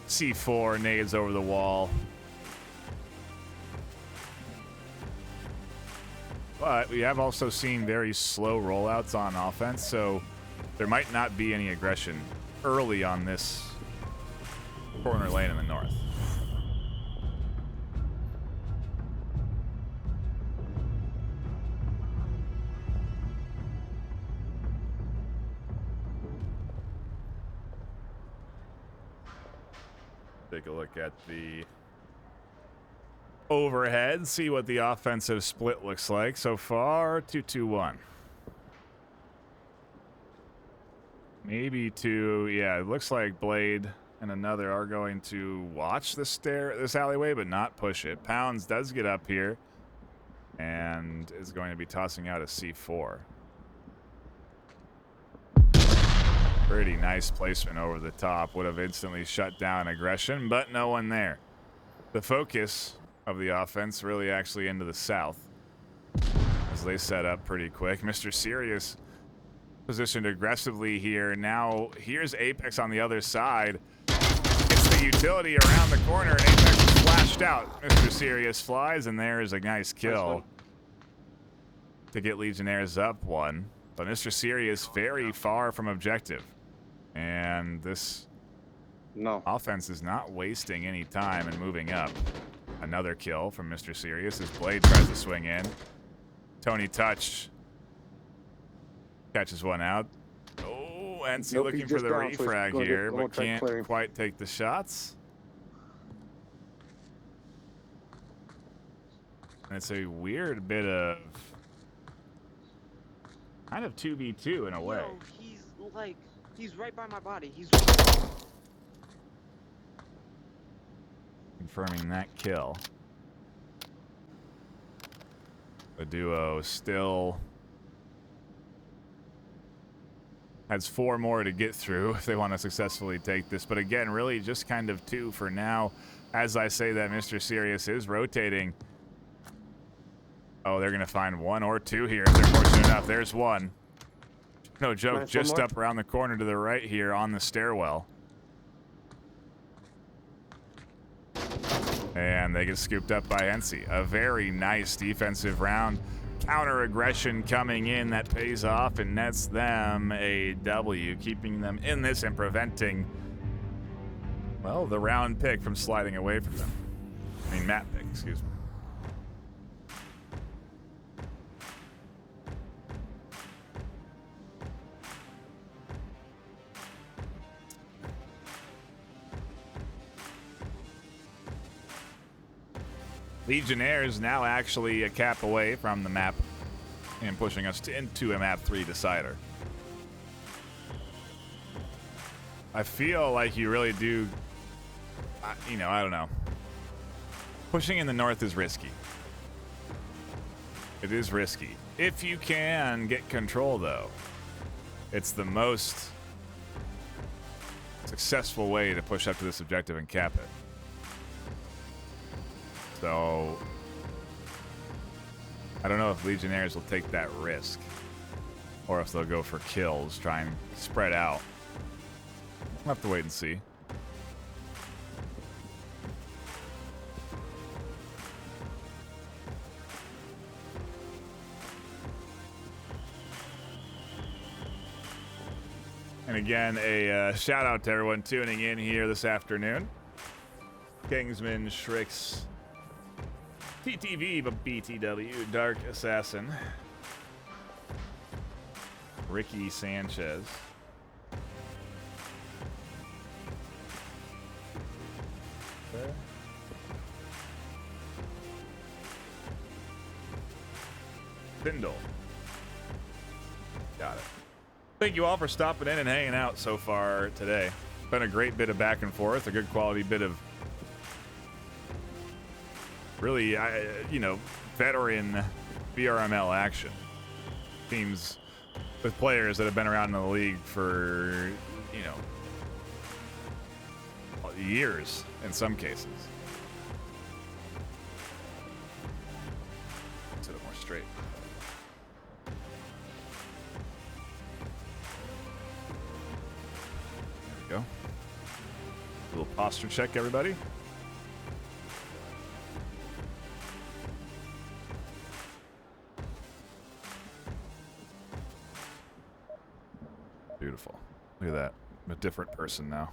C4, nades over the wall. But we have also seen very slow rollouts on offense, so there might not be any aggression early on this corner lane in the north. Take a look at the overhead, see what the offensive split looks like so far. 2-2-1. Maybe two. Yeah, it looks like Blade and another are going to watch this alleyway, but not push it. Pounds does get up here and is going to be tossing out a C4. Pretty nice placement over the top. Would have instantly shut down aggression, but no one there. The focus of the offense really actually into the south as they set up pretty quick. Mr. Sirius positioned aggressively here. Now here's Apex on the other side. It's the utility around the corner, and Apex is flashed out. Mr. Sirius flies, and there is a nice kill to get Legionnaires up one. But Mr. Sirius very far from objective. And this offense is not wasting any time and moving up. Another kill from Mr. Sirius as Blade tries to swing in. Tony Touch catches one out. Oh, NC looking for the refrag here, but can't quite take the shots. And it's a weird bit of kind of 2v2 in a way. Yo, he's right by my body. He's confirming that kill. The duo still has 4 more to get through if they want to successfully take this. But again, really just kind of 2 for now. As I say that, Mr. Sirius is rotating. Oh, they're going to find 1 or 2 here if they're fortunate enough. There's 1. No joke, just up around the corner to the right here on the stairwell. And they get scooped up by NC. A very nice defensive round. Counter aggression coming in that pays off and nets them a W, keeping them in this and preventing, well, the round pick from sliding away from them. I mean, map pick, excuse me. Legionnaires now actually a cap away from the map and pushing us into a map 3 decider. I feel like you really do, I don't know. Pushing in the north is risky. It is risky. If you can get control, though, it's the most successful way to push up to this objective and cap it. So, I don't know if Legionnaires will take that risk or if they'll go for kills, try and spread out. We'll have to wait and see. And again, a shout out to everyone tuning in here this afternoon. Kingsman, Shrix, TTV, but BTW, Dark Assassin, Ricky Sanchez, Bindle. Got it. Thank you all for stopping in and hanging out so far today. Been a great bit of back and forth, a good quality bit of really, veteran VRML action. Teams with players that have been around in the league for, years in some cases. Sit it more straight. There we go. A little posture check, everybody. Beautiful. Look at that. I'm a different person now.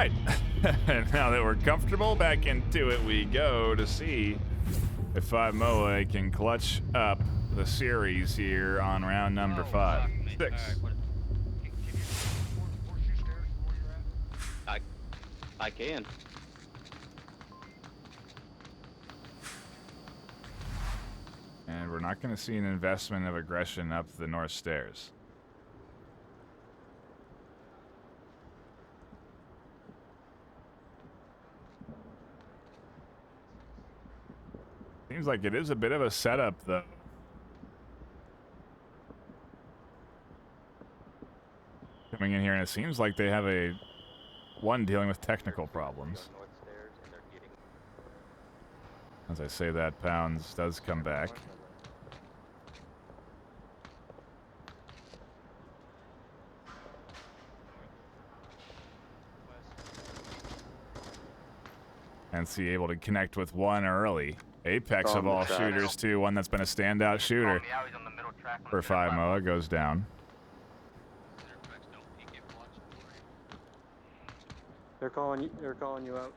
right. And now that we're comfortable, back into it we go to see if 5 Moa can clutch up the series here on round number 5. 6. I can. And we're not going to see an investment of aggression up the north stairs. Seems like it is a bit of a setup, though. Coming in here, and it seems like they have one dealing with technical problems. As I say that, Pounds does come back. NC able to connect with one early. Apex of all shooters, too. One that's been a standout shooter for 5 Moa goes down. They're calling you out.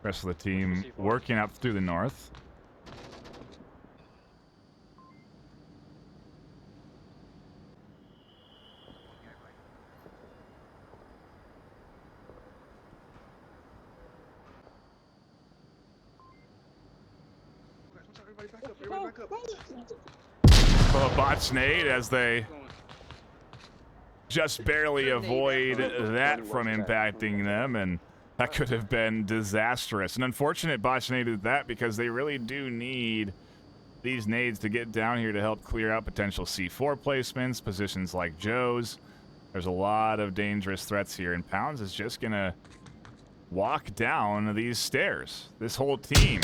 Rest of the team working up through the north. Oh, botch nade as they just barely avoid that from impacting them, and that could have been disastrous. An unfortunate botch nade at that, because they really do need these nades to get down here to help clear out potential C4 placements, positions like Joe's. There's a lot of dangerous threats here, and Pounds is just gonna walk down these stairs. This whole team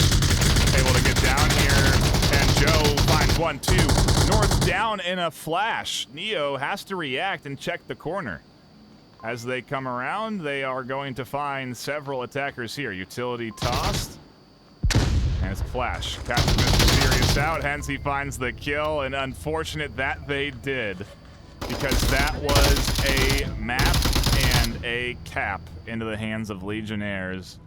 able to get down here, and Joe finds 1-2. North down in a flash. Neo has to react and check the corner. As they come around, they are going to find several attackers here. Utility tossed. And it's flash. Captain Mr. Serious out, hence he finds the kill, and unfortunate that they did, because that was a map and a cap into the hands of Legionnaires.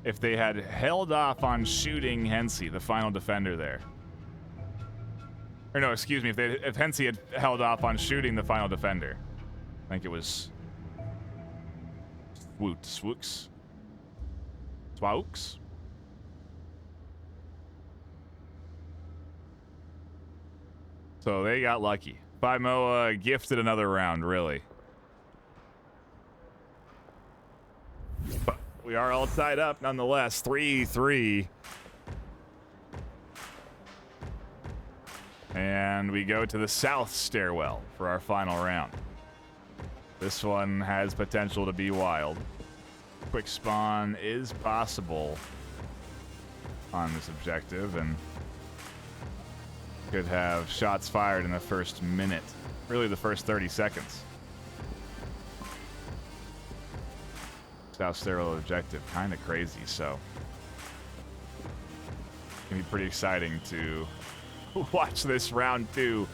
If they had held off on shooting Hensey, the final defender there. Or no, excuse me, if Hensey had held off on shooting the final defender. I think it was Swooks. So they got lucky. 5 Moa gifted another round, really. But we are all tied up nonetheless. 3-3. And we go to the south stairwell for our final round. This one has potential to be wild. Quick spawn is possible on this objective, and could have shots fired in the first minute. Really the first 30 seconds. South stairwell objective, kind of crazy, so it's gonna be pretty exciting to watch this round 2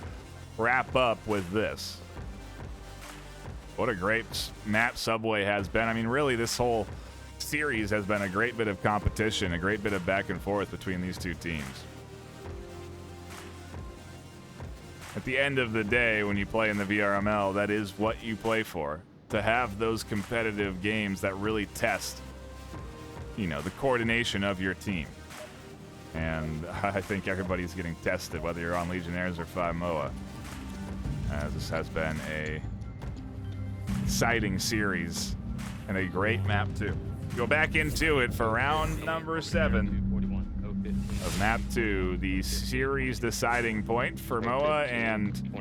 wrap up with this. What a great map Subway has been. I mean, really, this whole series has been a great bit of competition, a great bit of back and forth between these two teams. At the end of the day, when you play in the VRML, that is what you play for. To have those competitive games that really test, you know, the coordination of your team. And I think everybody's getting tested, whether you're on Legionnaires or 5 Moa. As this has been a exciting series and a great map too. Go back into it for round number 7 of map 2, the series deciding point for Moa and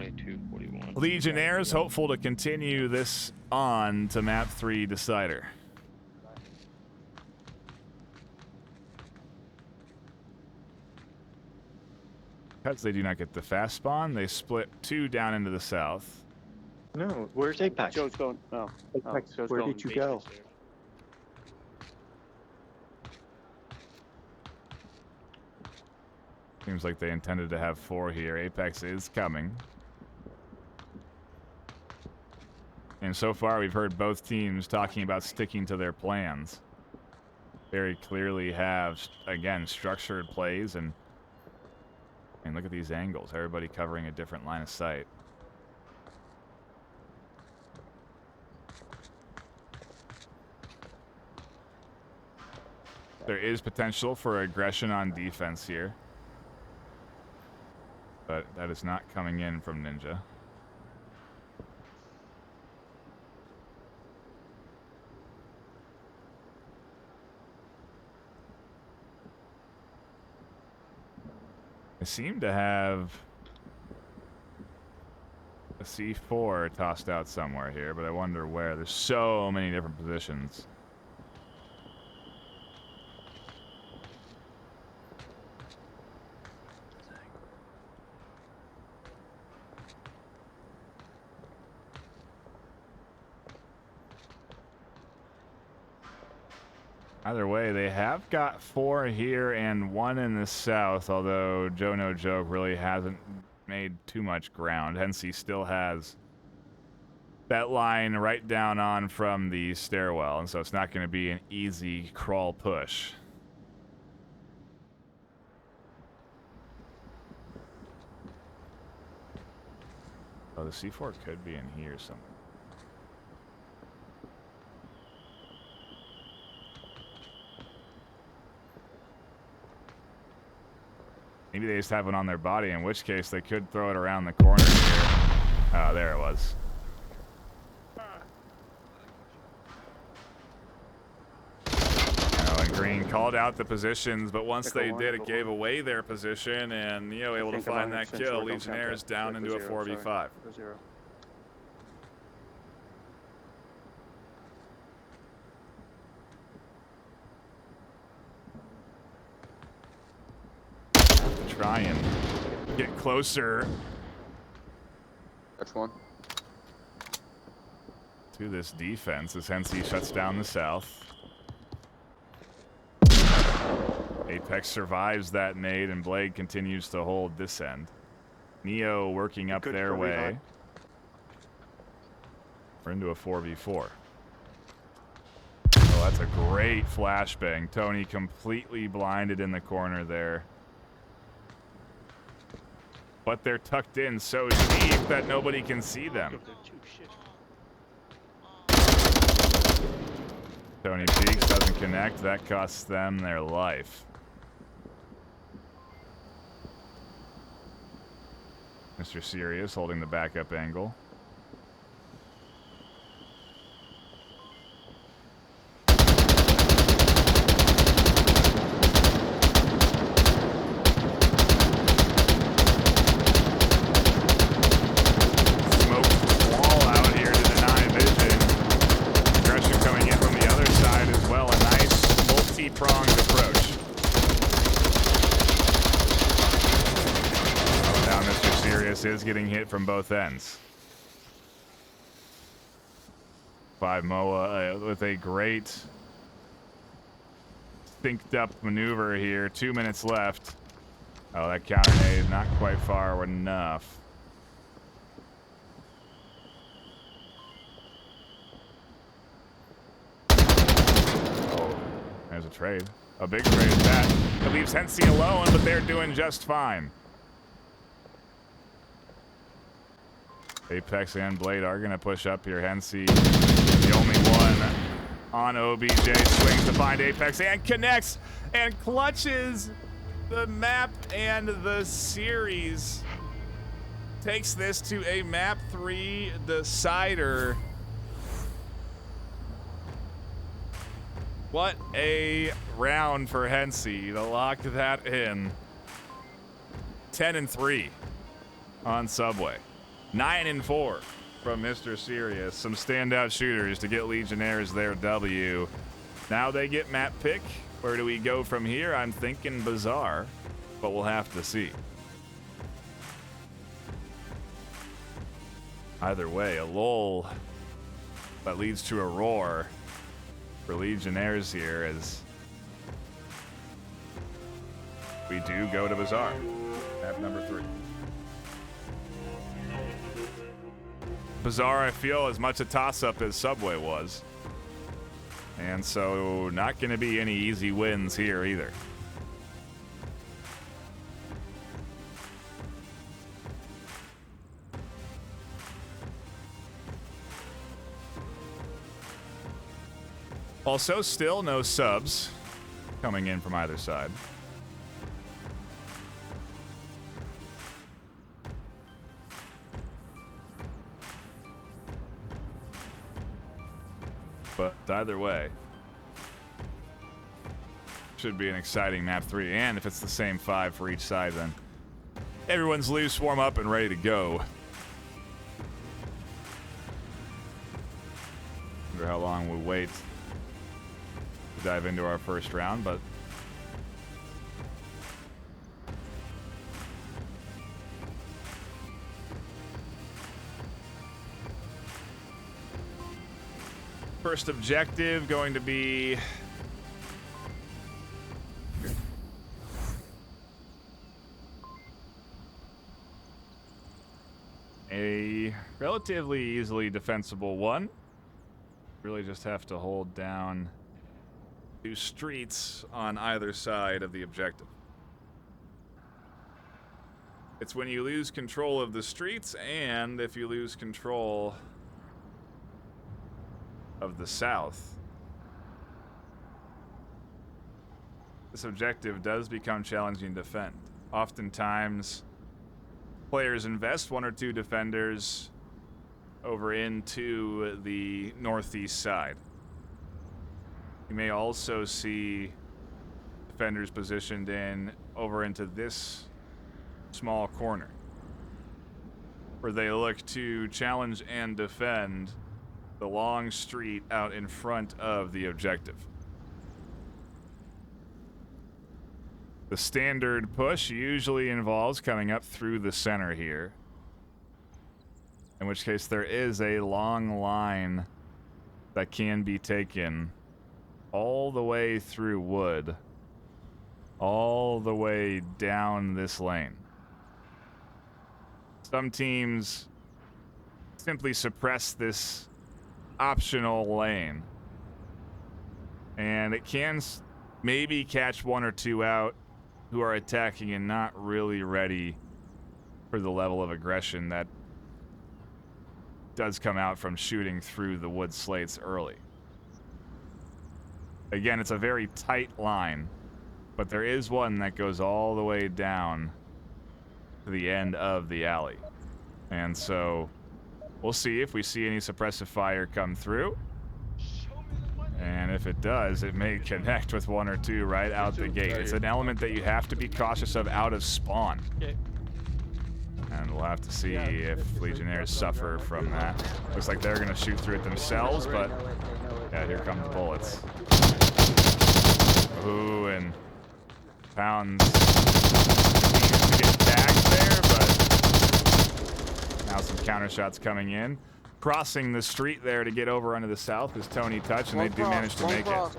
Legionnaires, hopeful to continue this on to map 3 decider. Because they do not get the fast spawn, they split 2 down into the south. No, where's Apex? Joe's going. Oh, Apex, Joe's where going did you base go? there. Seems like they intended to have 4 here. Apex is coming. And so far, we've heard both teams talking about sticking to their plans. Very clearly have, again, structured plays, and look at these angles. Everybody covering a different line of sight. There is potential for aggression on defense here, but that is not coming in from Ninja. I seem to have a C4 tossed out somewhere here, but I wonder where. There's so many different positions. Either way, they have got 4 here and 1 in the south, although Joe No Joke really hasn't made too much ground. Hence, he still has that line right down on from the stairwell, and so it's not going to be an easy crawl push. Oh, the C4 could be in here somewhere. Maybe they just have one on their body, in which case they could throw it around the corner here. Oh, there it was. And Green called out the positions, but once they did, it gave away their position, and Neo able to find that kill. Legionnaires down into a 4v5. Try and get closer That's one. to this defense as Hensi shuts down the south. Apex survives that nade, and Blade continues to hold this end. Neo working up their way. We're into a 4v4. Oh, that's a great flashbang. Tony completely blinded in the corner there. But they're tucked in so deep that nobody can see them. Tony peeks, doesn't connect. That costs them their life. Mr. Sirius holding the backup angle. Pronged approach. Oh, now Mr. Sirius is getting hit from both ends. 5 MOA with a great synced up maneuver here. 2 minutes left. Oh, that counter nade not quite far enough. There's a trade. A big trade at that. It leaves Hensi alone, but they're doing just fine. Apex and Blade are going to push up here. Hensi, the only one on OBJ, swings to find Apex and connects and clutches the map and the series. Takes this to a map 3 decider. What a round for Hensi to lock that in. 10-3 on Subway. 9-4 from Mr. Sirius. Some standout shooters to get Legionnaires their W. Now they get map pick. Where do we go from here? I'm thinking Bazaar, but we'll have to see. Either way, a lull that leads to a roar for Legionnaires here as we do go to Bazaar. Map number 3. Bizarre, I feel, as much a toss-up as Subway was. And so, not going to be any easy wins here either. Also, still no subs coming in from either side. But either way, should be an exciting map 3. And if it's the same 5 for each side, then everyone's loose, warm up, and ready to go. Wonder how long we wait to dive into our first round, but first objective going to be a relatively easily defensible one. Really just have to hold down 2 streets on either side of the objective. It's when you lose control of the streets and if you lose control of the south. This objective does become challenging to defend. Oftentimes, players invest 1 or 2 defenders over into the northeast side. You may also see defenders positioned in over into this small corner, where they look to challenge and defend the long street out in front of the objective. The standard push usually involves coming up through the center here, in which case there is a long line that can be taken all the way through wood, all the way down this lane. Some teams simply suppress this optional lane, and it can maybe catch 1 or 2 out who are attacking and not really ready for the level of aggression that does come out from shooting through the wood slates early. Again, it's a very tight line, but there is one that goes all the way down to the end of the alley. And so we'll see if we see any suppressive fire come through. And if it does, it may connect with 1 or 2 right out the gate. It's an element that you have to be cautious of out of spawn. Okay. And we'll have to see if Legionnaires suffer from that. Looks like they're going to shoot through it themselves, but yeah, here come the bullets. Ooh, and Pounds to get tagged there, but now some counter shots coming in. Crossing the street there to get over onto the south is Tony Touch, and they do manage to make it.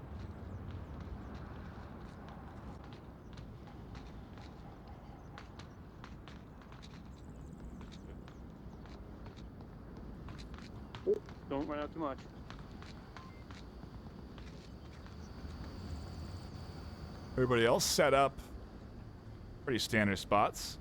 Don't run out too much. Everybody else set up pretty standard spots.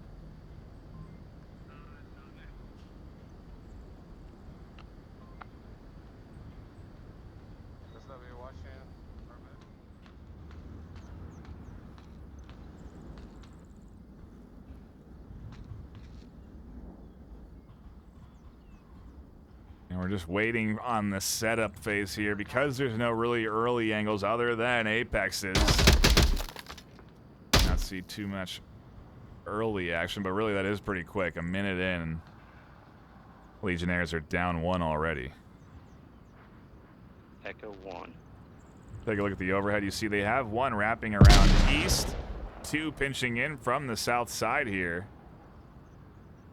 And we're just waiting on the setup phase here because there's no really early angles other than Apex's. Not see too much early action, but really that is pretty quick. A minute in, Legionnaires are down 1 already. Echo 1. Take a look at the overhead. You see they have 1 wrapping around east, 2 pinching in from the south side here.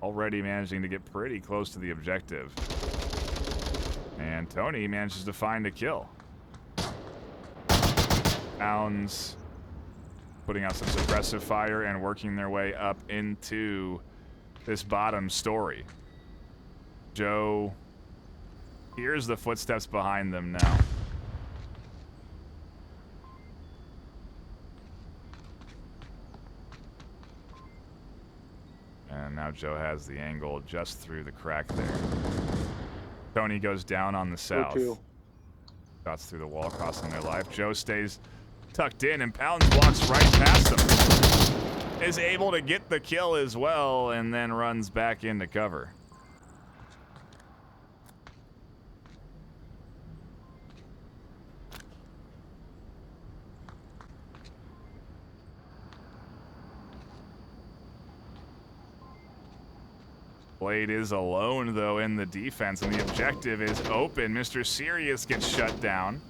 Already managing to get pretty close to the objective. And Tony manages to find a kill. Pounds putting out some suppressive fire and working their way up into this bottom story. Joe Here's the footsteps behind them now. And now Joe has the angle just through the crack there. Tony goes down on the south. Shots through the wall, costing their life. Joe stays tucked in, and Pounds walks right past him. Is able to get the kill as well, and then runs back into cover. Blade is alone, though, in the defense, and the objective is open. Mr. Sirius gets shut down.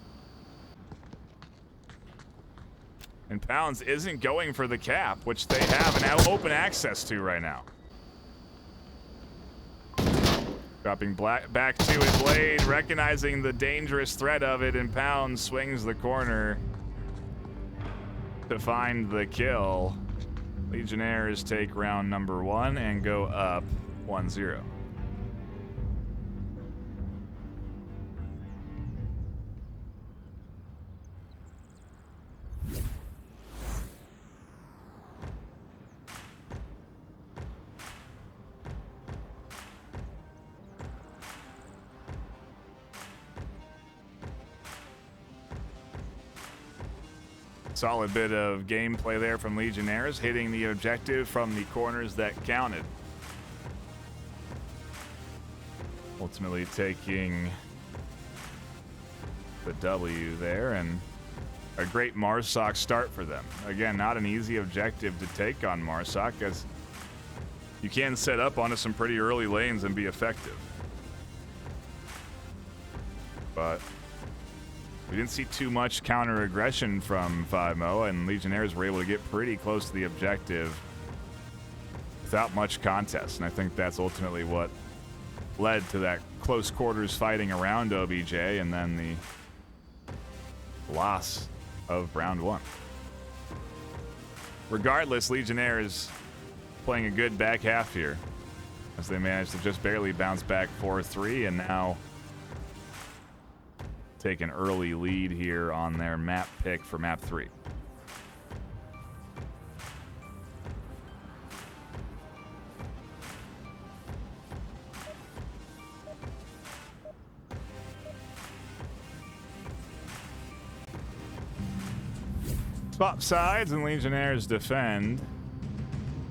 And Pounds isn't going for the cap, which they have now open access to right now. Dropping back to it, Blade, recognizing the dangerous threat of it, and Pounds swings the corner to find the kill. Legionnaires take round number 1 and go up 1-0. Solid bit of gameplay there from Legionnaires, hitting the objective from the corners that counted. Ultimately taking the W there, and a great Marsoc start for them. Again, not an easy objective to take on Marsoc, as you can set up onto some pretty early lanes and be effective. But we didn't see too much counter-aggression from 5-0, and Legionnaires were able to get pretty close to the objective without much contest, and I think that's ultimately what led to that close quarters fighting around OBJ, and then the loss of round 1. Regardless, Legionnaires playing a good back half here, as they managed to just barely bounce back 4-3, and now take an early lead here on their map pick for map 3. Swap sides, and Legionnaires defend.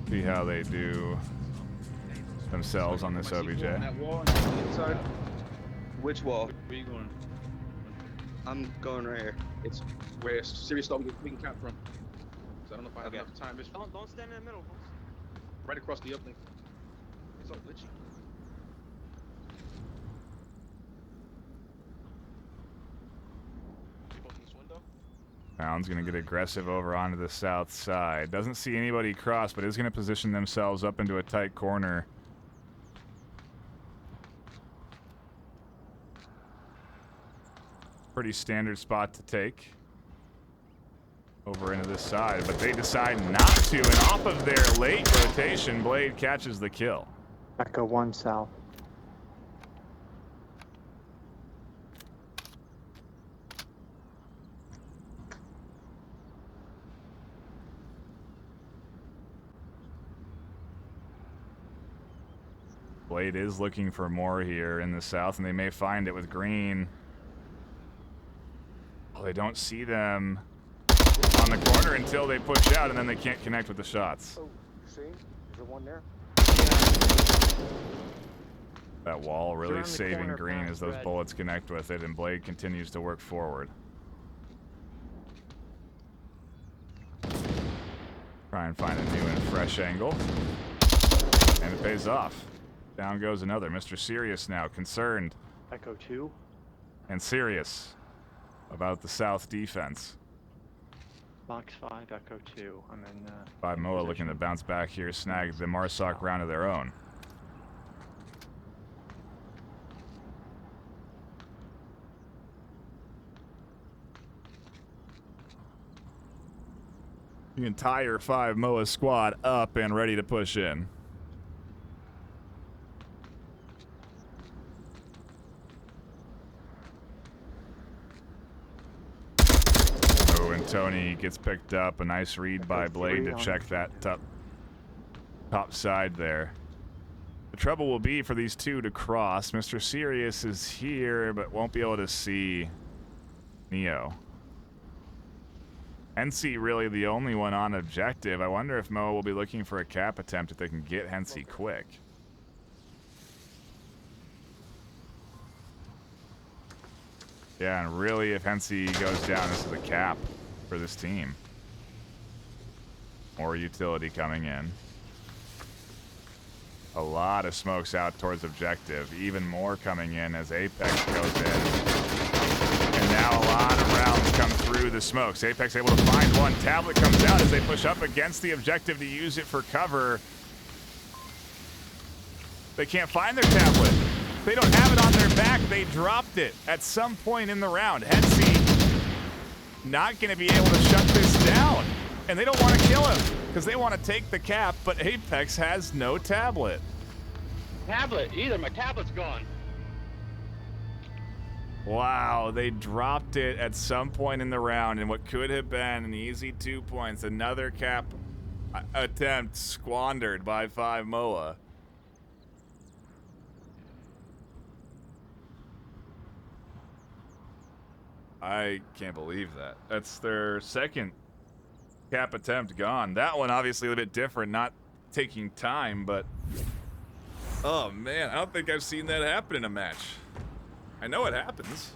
See how they do themselves on this OBJ. That wall on the inside. Which wall? Where you going? I'm going right here. It's where Sirius thought we can count from. So I don't know if I have Okay. enough time. It's Don't stand in the middle, folks. right across the uplink. It's all glitchy. People in this window? Pound's going to get aggressive over onto the south side. Doesn't see anybody cross, but is going to position themselves up into a tight corner. Pretty standard spot to take. Over into this side, but they decide not to, and off of their late rotation, Blade catches the kill. Echo 1 south. Blade is looking for more here in the south, and they may find it with green. Oh, they don't see them on the corner until they push out, and then they can't connect with the shots. Oh, see? There's one there. That wall really Around the saving corner green past as those red. bullets connect with it, and Blade continues to work forward. Try and find a new and fresh angle. And it pays off. Down goes another. Mr. Sirius now concerned Echo 2. and serious about the south defense. Box 5, Echo 2. I'm in. 5-0 looking to bounce back here, snag the Marsoc round of their own. The entire 5-MOA squad up and ready to push in. Tony gets picked up. A nice read by Blade to check that top side there. The trouble will be for these two to cross. Mr. Sirius is here, but won't be able to see Neo. Hensey really the only one on objective. I wonder if Moa will be looking for a cap attempt if they can get Hensey quick. Yeah, and really if Hensey goes down, this is a cap for this team. More utility coming in. A lot of smokes out towards objective. Even more coming in as Apex goes in. And now a lot of rounds come through the smokes. Apex able to find one. Tablet comes out as they push up against the objective to use it for cover. They can't find their tablet. They don't have it on their back. They dropped it at some point in the round. Hensey not going to be able to shut this down. And they don't want to kill him because they want to take the cap, but Apex has no tablet. Tablet, either. My tablet's gone. Wow, they dropped it at some point in the round in what could have been an easy 2 points. Another cap attempt squandered by 5 MOA. I can't believe that. That's their second cap attempt gone. That one obviously a bit different, not taking time, but oh man, I don't think I've seen that happen in a match. I know it happens.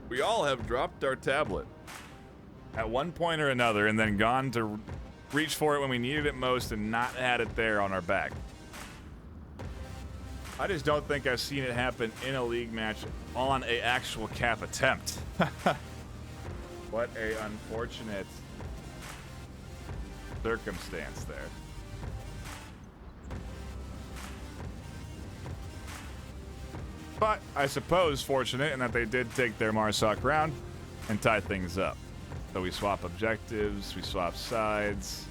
We all have dropped our tablet at one point or another and then gone to reach for it when we needed it most and not had it there on our back. I just don't think I've seen it happen in a league match on a actual cap attempt. What a unfortunate circumstance there. But I suppose fortunate in that they did take their Marsoc round and tie things up. So we swap objectives, we swap sides.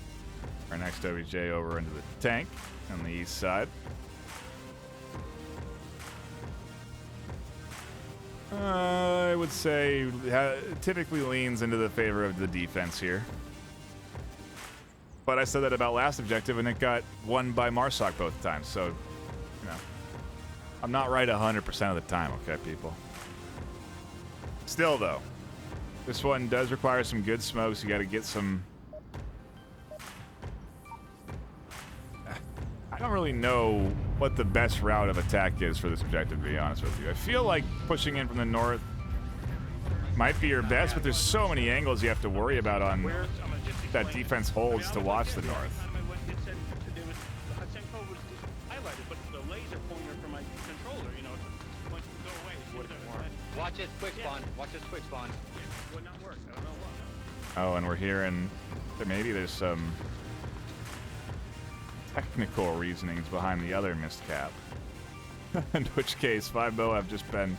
Our next OBJ over into the tank on the east side. I would say typically leans into the favor of the defense here. But I said that about last objective, and it got won by Marsoc both times. So, you know, I'm not right 100% of the time, okay, people? Still, though, this one does require some good smokes. You got to get some... I don't really know what the best route of attack is for this objective, to be honest with you. I feel like pushing in from the north might be your best, but there's so many angles you have to worry about on that defense holds to watch the north. Watch it quick spawn. Watch this quick spawn. Oh, and we're hearing that maybe there's some technical reasonings behind the other missed cap. In which case, 5-0 have just been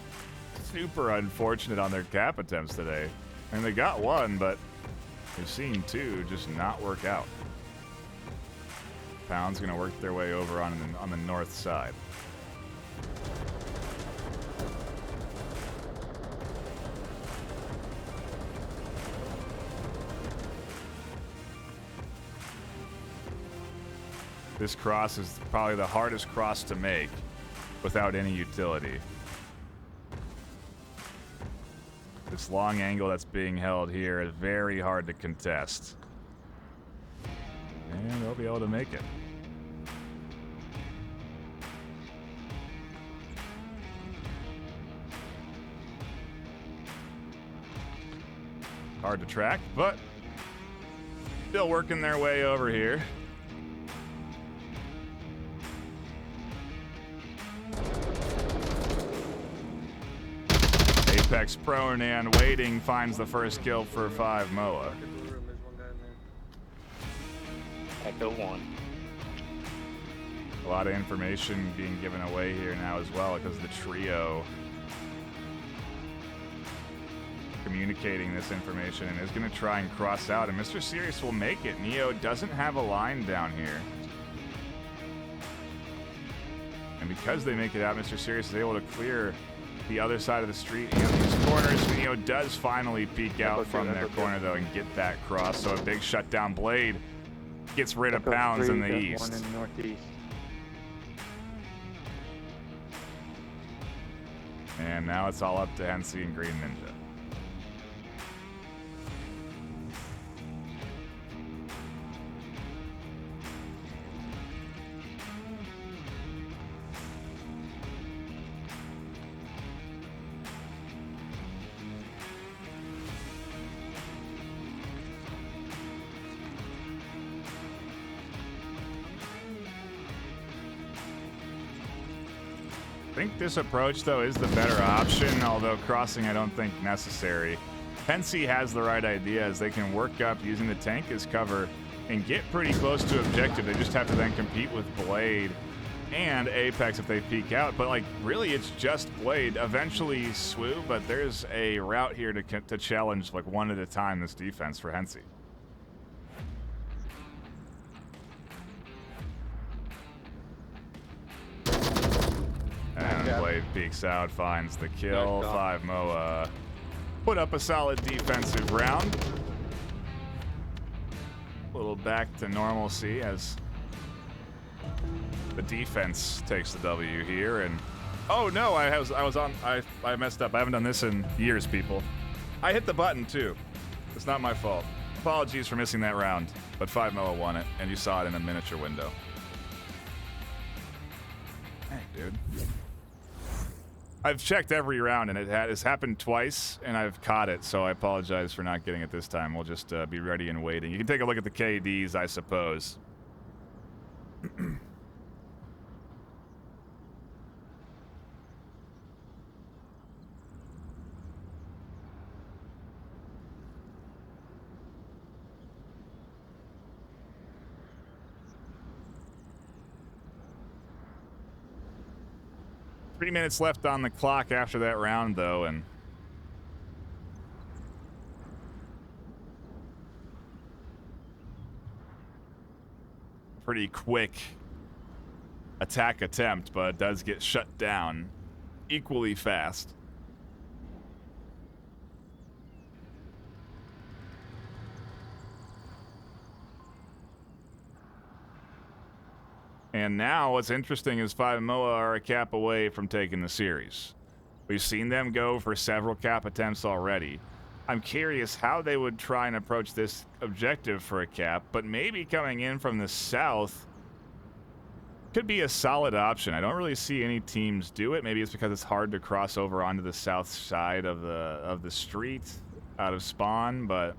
super unfortunate on their cap attempts today. I mean, they got one, but we've seen two just not work out. Pound's going to work their way over on the north side. This cross is probably the hardest cross to make without any utility. This long angle that's being held here is very hard to contest. And they'll be able to make it. Hard to track, but still working their way over here. Apex prone and waiting finds the first kill for 5 MOA. Echo 1. A lot of information being given away here now as well because the trio communicating this information and is going to try and cross out, and Mr. Sirius will make it. Neo doesn't have a line down here. And because they make it out, Mr. Sirius is able to clear the other side of the street and these corners. Neo does finally peek out from their corner, though, and get that cross. So a big shutdown. Blade gets rid of Echo Pounds 3, in the got east. One in the northeast. And now it's all up to Hensey and Green Ninja. I think this approach, though, is the better option, although crossing I don't think necessary. Hensey has the right idea, as they can work up using the tank as cover and get pretty close to objective. They just have to then compete with Blade and Apex if they peek out. But, like, really it's just Blade. Eventually Swoo, but there's a route here to challenge, like, one at a time this defense for Hensey. And Blade peeks out, finds the kill. 5 Moa put up a solid defensive round. A little back to normalcy as the defense takes the W here. And oh no, I messed up. I haven't done this in years, people. I hit the button too. It's not my fault. Apologies for missing that round, but 5 Moa won it, and you saw it in a miniature window. Hey, dude. I've checked every round, and it has happened twice, and I've caught it, so I apologize for not getting it this time. We'll just be ready and waiting. You can take a look at the KDs, I suppose. 3 minutes left on the clock after that round, though, and pretty quick attack attempt, but it does get shut down equally fast. And now what's interesting is 5 Moa are a cap away from taking the series. We've seen them go for several cap attempts already. I'm curious how they would try and approach this objective for a cap, but maybe coming in from the south could be a solid option. I don't really see any teams do it. Maybe it's because it's hard to cross over onto the south side of the street out of spawn, but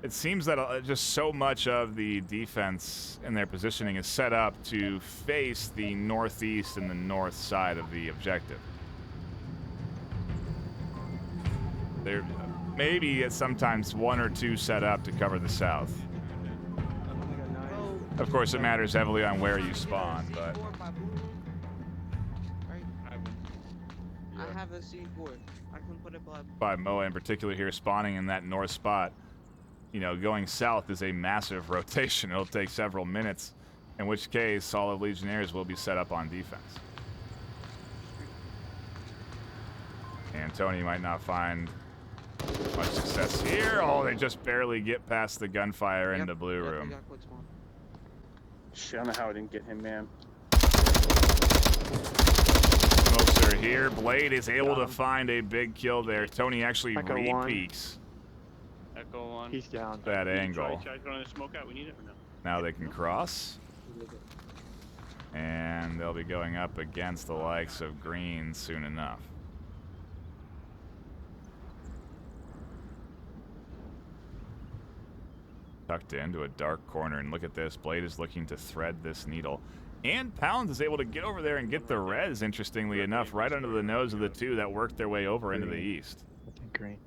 it seems that just so much of the defense and their positioning is set up to face the northeast and the north side of the objective. There, maybe it's sometimes one or two set up to cover the south. Of course, it matters heavily on where you spawn, but I have a C4. I can put it black. 5 Moa in particular here spawning in that north spot. You know, going south is a massive rotation. It'll take several minutes, in which case all of Legionnaires will be set up on defense. And Tony might not find much success here. Oh, they just barely get past the gunfire into blue room. Shit, I don't know how I didn't get him, man. Smokes are here. Blade is able to find a big kill there. Tony actually Echo one. re-peeks Echo one. He's down. that angle. Try throwing a smoke out. We need it or no? Now they can cross. And they'll be going up against the likes of Green soon enough. Tucked into a dark corner, and look at this. Blade is looking to thread this needle. And Pounds is able to get over there and get the res, interestingly enough, right under the nose of the two that worked their way over into the east. I think green.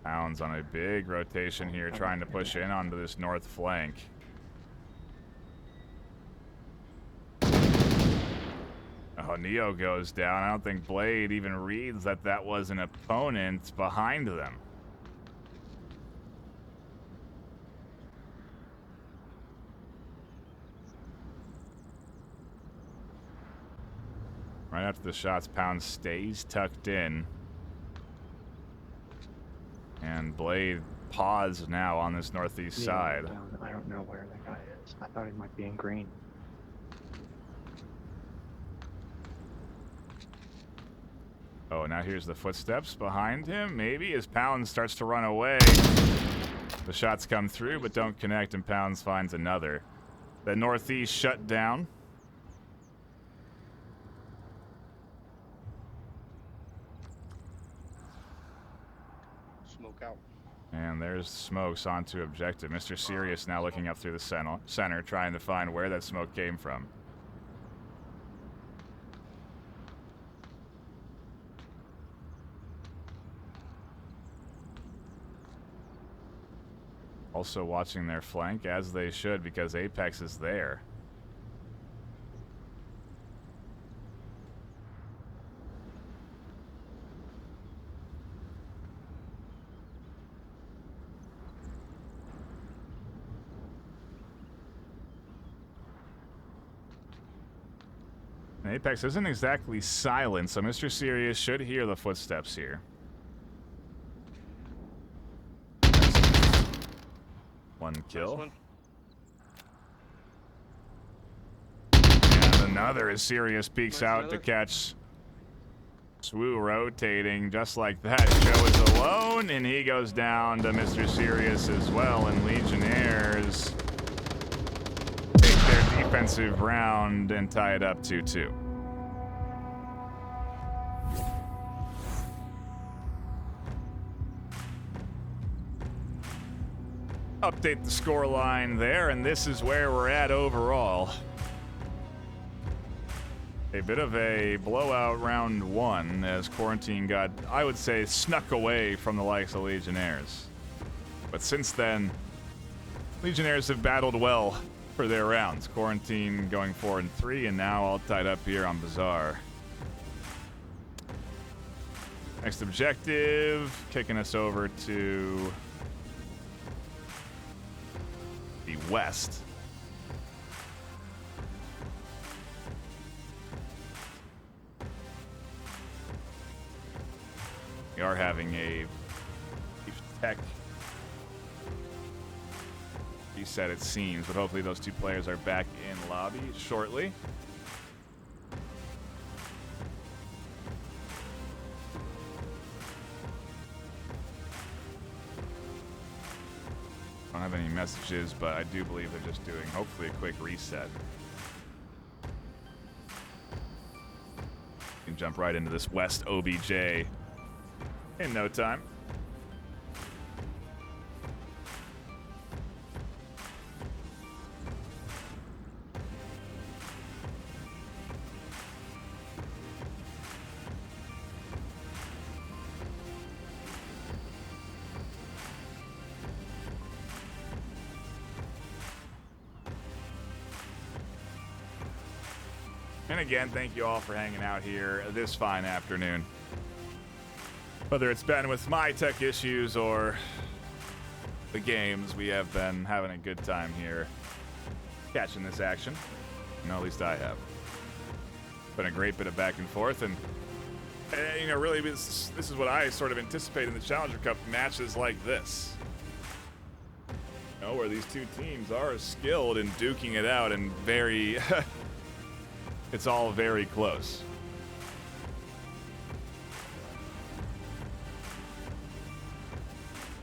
Pounds on a big rotation here, trying to push in onto this north flank. Oh, Neo goes down. I don't think Blade even reads that that was an opponent behind them. Right after the shots, Pound stays tucked in. And Blade paused now on this northeast side. I don't know where that guy is. I thought he might be in green. Oh, now here's the footsteps behind him, maybe, as Pounds starts to run away. The shots come through, but don't connect, and Pounds finds another. The northeast shut down. Smoke out. And there's smokes onto objective. Mr. Sirius now looking up through the center, trying to find where that smoke came from. Also watching their flank, as they should, because Apex is there. And Apex isn't exactly silent, so Mr. Sirius should hear the footsteps here. One kill. One. And another as Sirius peeks Nice, out to another. catch Swoo rotating just like that. Joe is alone, and he goes down to Mr. Sirius as well, and Legionnaires take their defensive round and tie it up 2-2. Update the score line there, and this is where we're at overall. A bit of a blowout round one as Quarantine got, I would say, snuck away from the likes of Legionnaires. But since then, Legionnaires have battled well for their rounds. Quarantine going 4-3, and now all tied up here on Bazaar. Next objective, kicking us over to the west. We are having a tech reset, it seems, but hopefully those two players are back in lobby shortly. I don't have any messages, but I do believe they're just doing, hopefully, a quick reset. You can jump right into this West OBJ in no time. And again, thank you all for hanging out here this fine afternoon. Whether it's been with my tech issues or the games, we have been having a good time here catching this action. No, at least I have. Been a great bit of back and forth, and you know, really, this is what I sort of anticipate in the Challenger Cup, matches like this. You know, where these two teams are skilled in duking it out and very... it's all very close.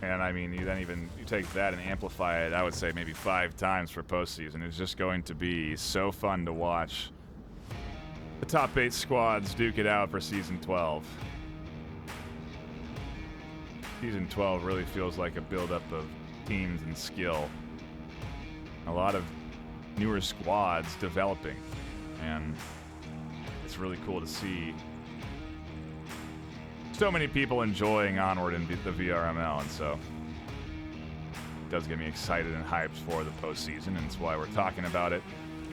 And I mean, you take that and amplify it, I would say maybe 5 times for postseason. It's just going to be so fun to watch the top 8 squads duke it out for Season 12. Season 12 really feels like a buildup of teams and skill. A lot of newer squads developing. And it's really cool to see so many people enjoying Onward in the VRML, and so it does get me excited and hyped for the postseason, and it's why we're talking about it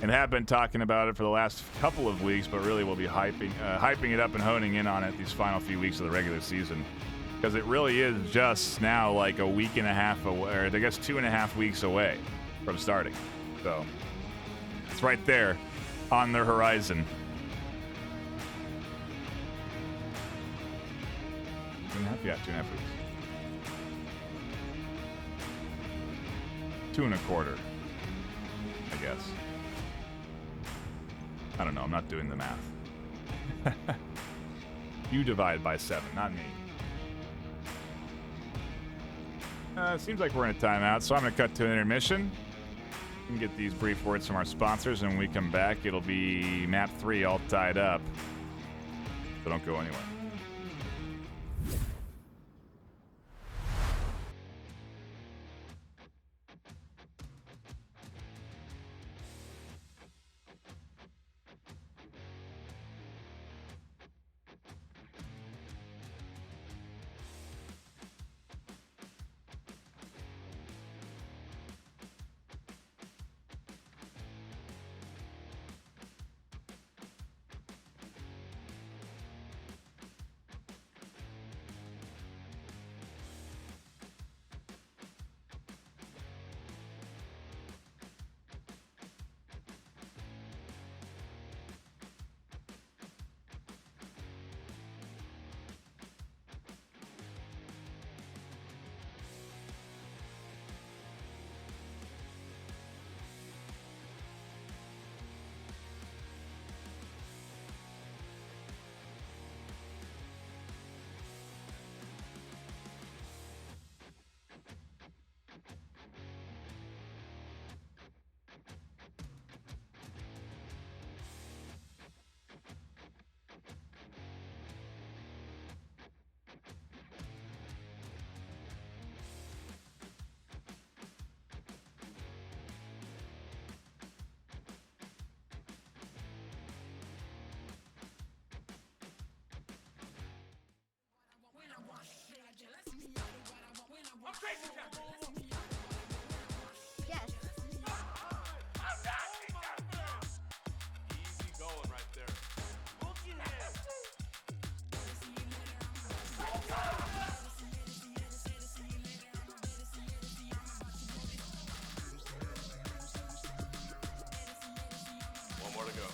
and have been talking about it for the last couple of weeks, but really we'll be hyping it up and honing in on it these final few weeks of the regular season, because it really is just now like a week and a half away, or I guess 2.5 weeks away from starting. So it's right there on the horizon. 2.5? Yeah, 2.5 weeks. 2.25, I guess. I don't know, I'm not doing the math. You divide by 7, not me. It seems like we're in a timeout, so I'm going to cut to an intermission and get these brief words from our sponsors, and when we come back, it'll be map 3 all tied up. So don't go anywhere. Yes. Easy going right there. Look at him. One more to go.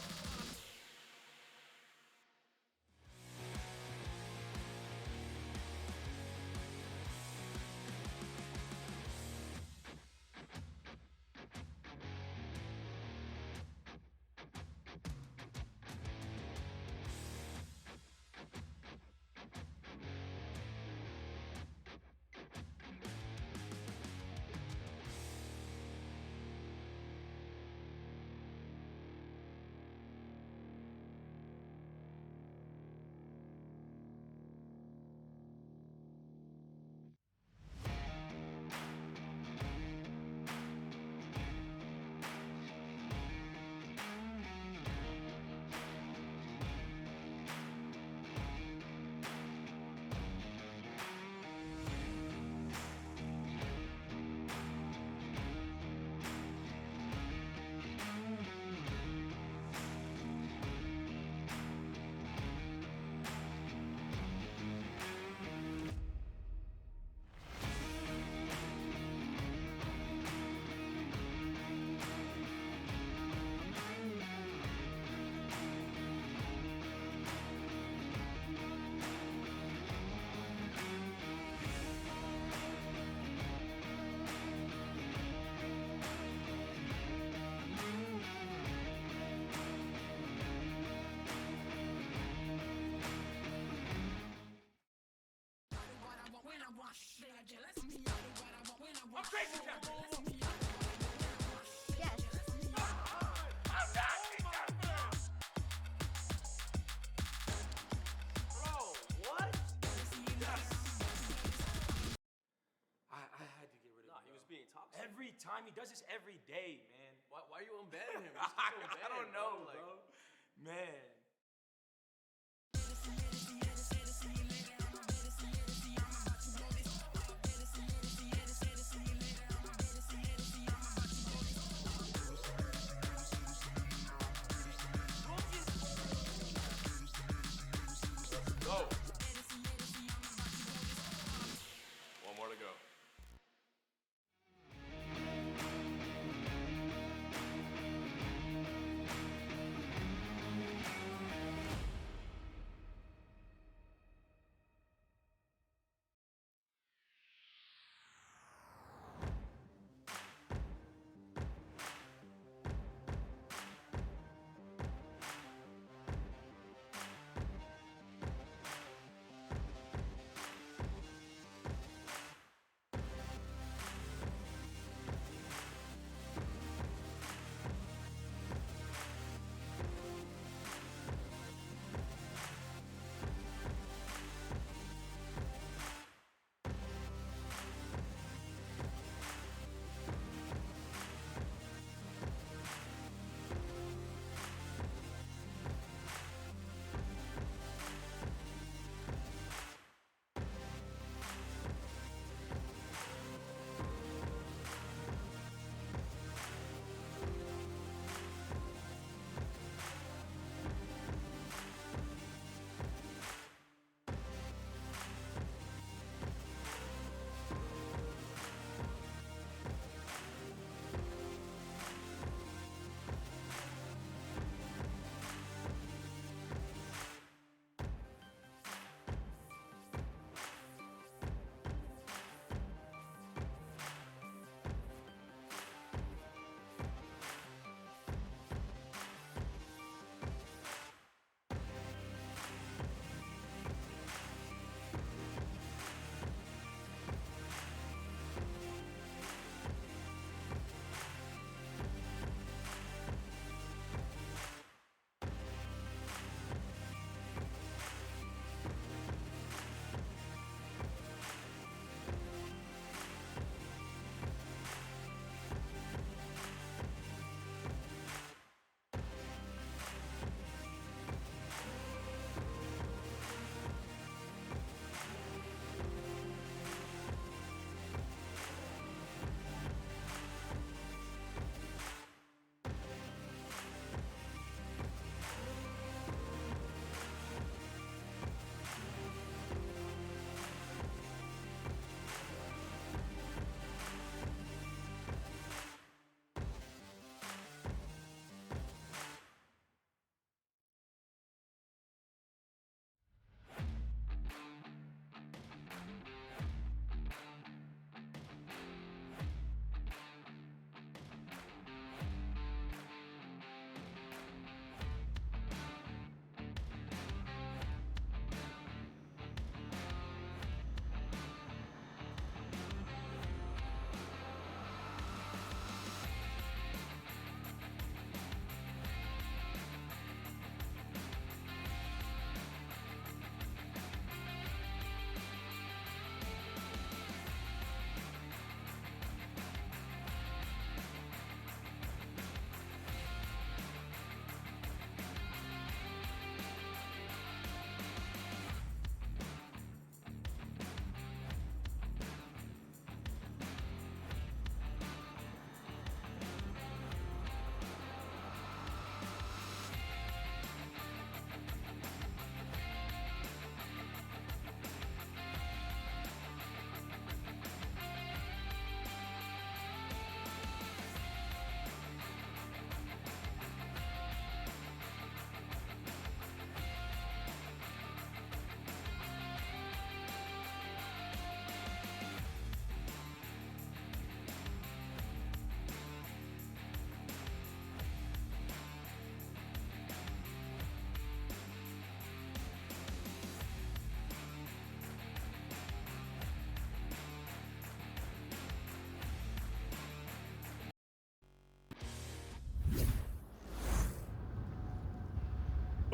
Yes. Bro, what? I had to get rid of him. Nah, he was being toxic. Every time he does this every day, man. Why are you unbanning him? You're supposed to I unban don't him, know, Like, bro. Man.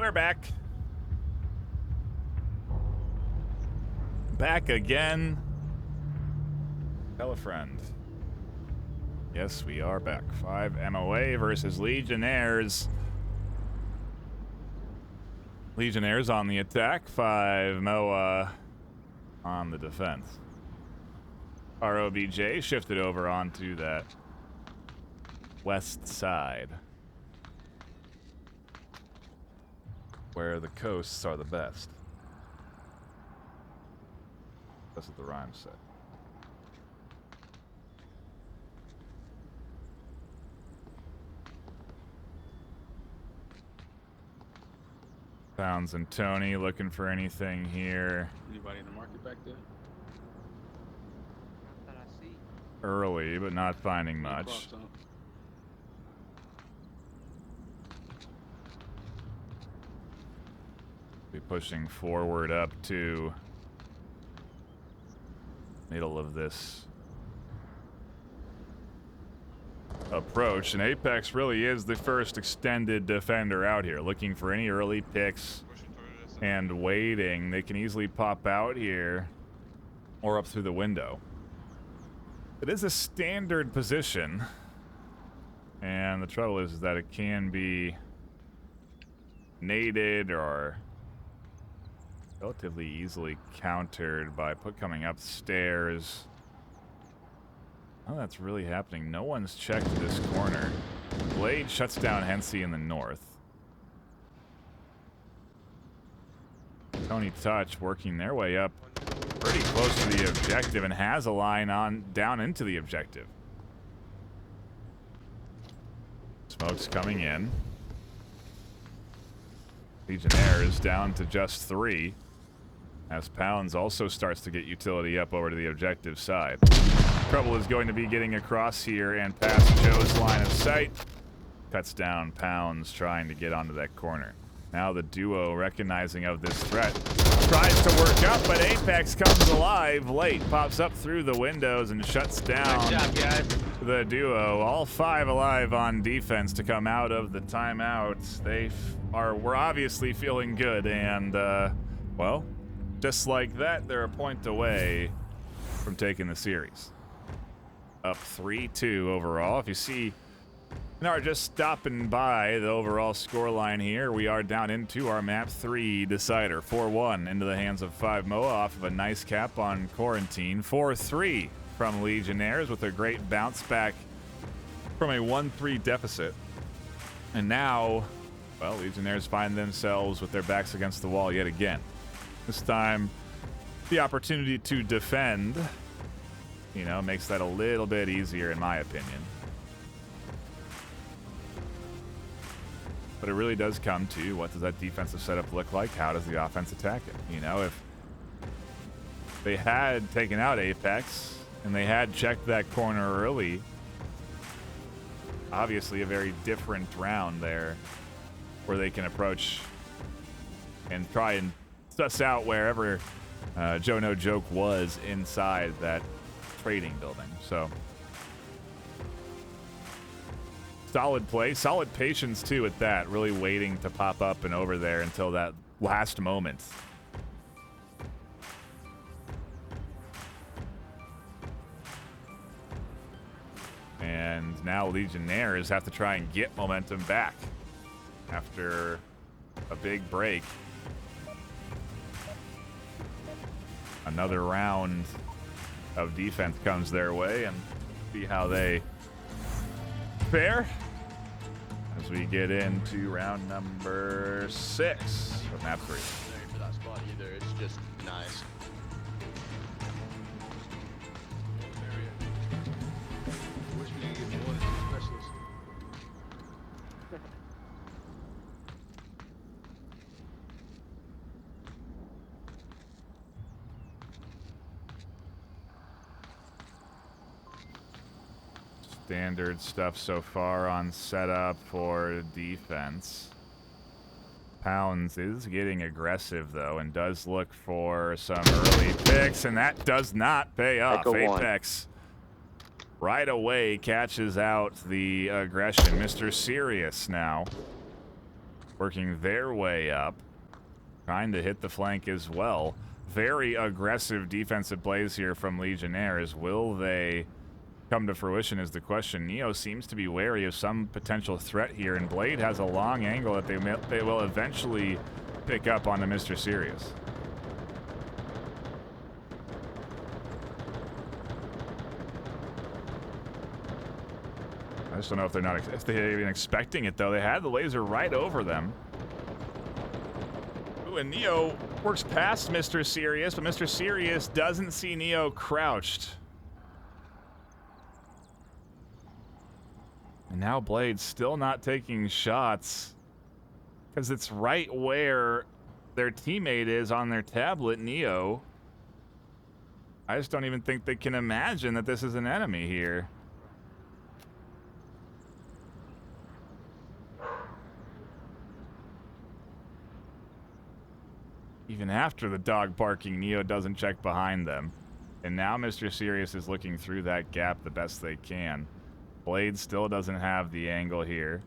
We're back. Back again. Tell a friend. Yes, we are back. 5 MOA versus Legionnaires. Legionnaires on the attack. 5 MOA on the defense. ROBJ shifted over onto that west side, where the coasts are the best. That's what the rhyme said. Pounds and Tony looking for anything here. Anybody in the market back there? Not that I see. Early, but not finding Any much. crops on? Be pushing forward up to middle of this approach, and Apex really is the first extended defender out here, looking for any early picks and waiting. They can easily pop out here or up through the window. It is a standard position, and the trouble is that it can be naded or relatively easily countered by coming upstairs. Oh, that's really happening. No one's checked this corner. Blade shuts down Hensey in the north. Tony Touch working their way up pretty close to the objective and has a line on down into the objective. Smoke's coming in. Legionnaires down to just 3. As Pounds also starts to get utility up over to the objective side. Trouble is going to be getting across here and past Joe's line of sight. Cuts down Pounds trying to get onto that corner. Now the duo, recognizing of this threat, tries to work up, but Apex comes alive late. Pops up through the windows and shuts down Good job, guys. the duo. All 5 alive on defense to come out of the timeout. We're obviously feeling good, and, well, just like that, they're a point away from taking the series. Up 3-2 overall. If you see, just stopping by the overall scoreline here, we are down into our map 3 decider. 4-1 into the hands of 5 MOA off of a nice cap on Quarantine. 4-3 from Legionnaires with a great bounce back from a 1-3 deficit. And now, well, Legionnaires find themselves with their backs against the wall yet again. This time, the opportunity to defend, makes that a little bit easier in my opinion. But it really does come to, what does that defensive setup look like? How does the offense attack it? If they had taken out Apex and they had checked that corner early, obviously a very different round there where they can approach and try and suss out wherever Joe No Joke was inside that trading building. So solid play, solid patience too at that, really waiting to pop up and over there until that last moment. And now Legionnaires have to try and get momentum back after a big break. Another round of defense comes their way, and see how they fare as we get into round number 6 of map 3. For that spot either, it's just nice. Wish we could get more than 2 specialists. Standard stuff so far on setup for defense. Pounds is getting aggressive though and does look for some early picks, and that does not pay off. Apex right away catches out the aggression. Mr. Serious now working their way up, trying to hit the flank as well. Very aggressive defensive plays here from Legionnaires. Will they come to fruition is the question. Neo seems to be wary of some potential threat here, and Blade has a long angle that they will eventually pick up onto Mr. Sirius. I just don't know if they're even expecting it though. They had the laser right over them. Ooh, and Neo works past Mr. Sirius, but Mr. Sirius doesn't see Neo crouched. And now Blade's still not taking shots because it's right where their teammate is on their tablet, Neo. I just don't even think they can imagine that this is an enemy here. Even after the dog barking, Neo doesn't check behind them. And now Mr. Sirius is looking through that gap the best they can. Blade still doesn't have the angle here.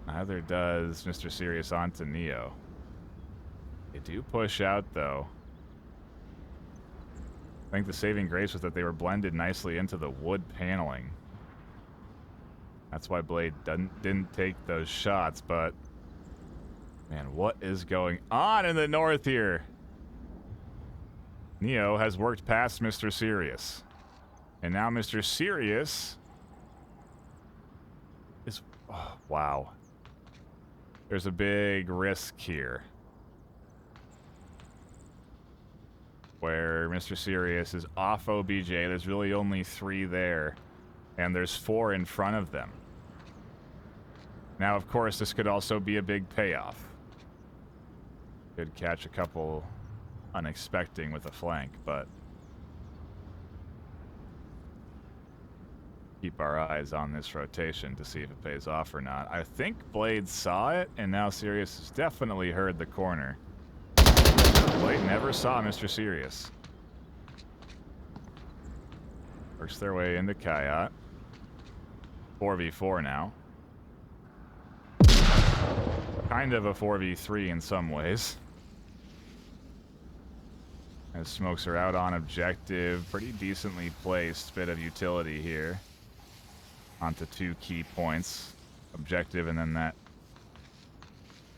Neither does Mr. Sirius onto Neo. They do push out, though. I think the saving grace was that they were blended nicely into the wood paneling. That's why Blade didn't take those shots, but... man, what is going on in the north here? Neo has worked past Mr. Sirius. And now Mr. Sirius is... oh, wow. There's a big risk here. Where Mr. Sirius is off OBJ. There's really only 3 there. And there's 4 in front of them. Now, of course, this could also be a big payoff. Could catch a couple unexpecting with a flank, but keep our eyes on this rotation to see if it pays off or not. I think Blade saw it, and now Sirius has definitely heard the corner. Blade never saw Mr. Sirius. Works their way into Coyote. 4v4 now. Kind of a 4v3 in some ways. As smokes are out on objective. Pretty decently placed bit of utility here. Onto 2 key points. Objective and then that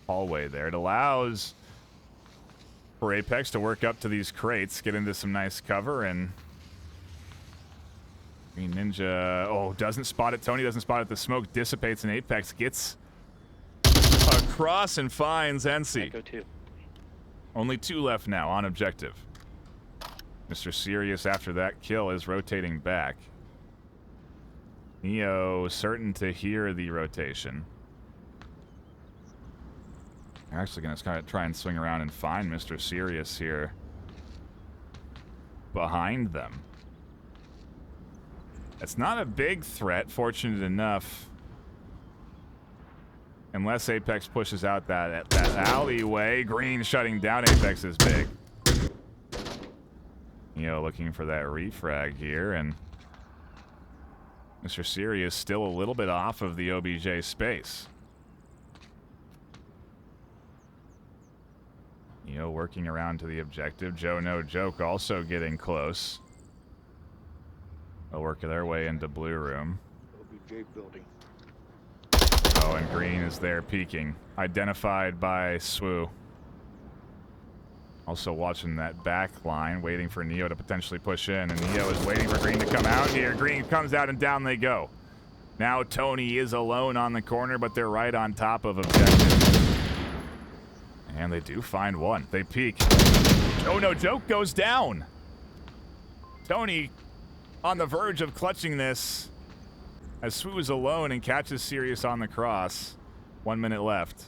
hallway there. It allows for Apex to work up to these crates, get into some nice cover, and Green Ninja, oh, doesn't spot it. Tony doesn't spot it. The smoke dissipates and Apex gets across and finds NC. Go 2. Only 2 left now on objective. Mr. Sirius, after that kill, is rotating back. Neo certain to hear the rotation. They're actually going to kind of try and swing around and find Mr. Sirius here behind them. It's not a big threat, fortunate enough. Unless Apex pushes out that alleyway. Green shutting down Apex is big. Neo looking for that refrag here, and Mr. Sirius still a little bit off of the OBJ space. Neo working around to the objective. Joe No Joke also getting close. They'll work their way into blue room. OBJ building. Oh, and green is there peeking. Identified by Swoo. Also watching that back line, waiting for Neo to potentially push in, and Neo is waiting for green to come out here. Green comes out and down they go. Now Tony is alone on the corner, but they're right on top of objective. And they do find one. They peek. Oh no, Joke goes down. Tony on the verge of clutching this as Swoo is alone and catches Sirius on the cross. 1 minute left.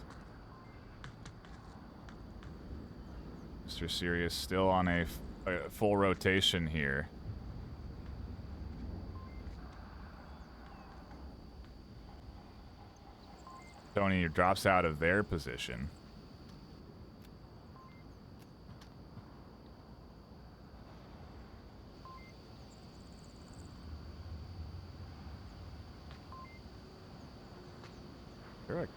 Mr. Sirius still on a full rotation here. Tony drops out of their position. there a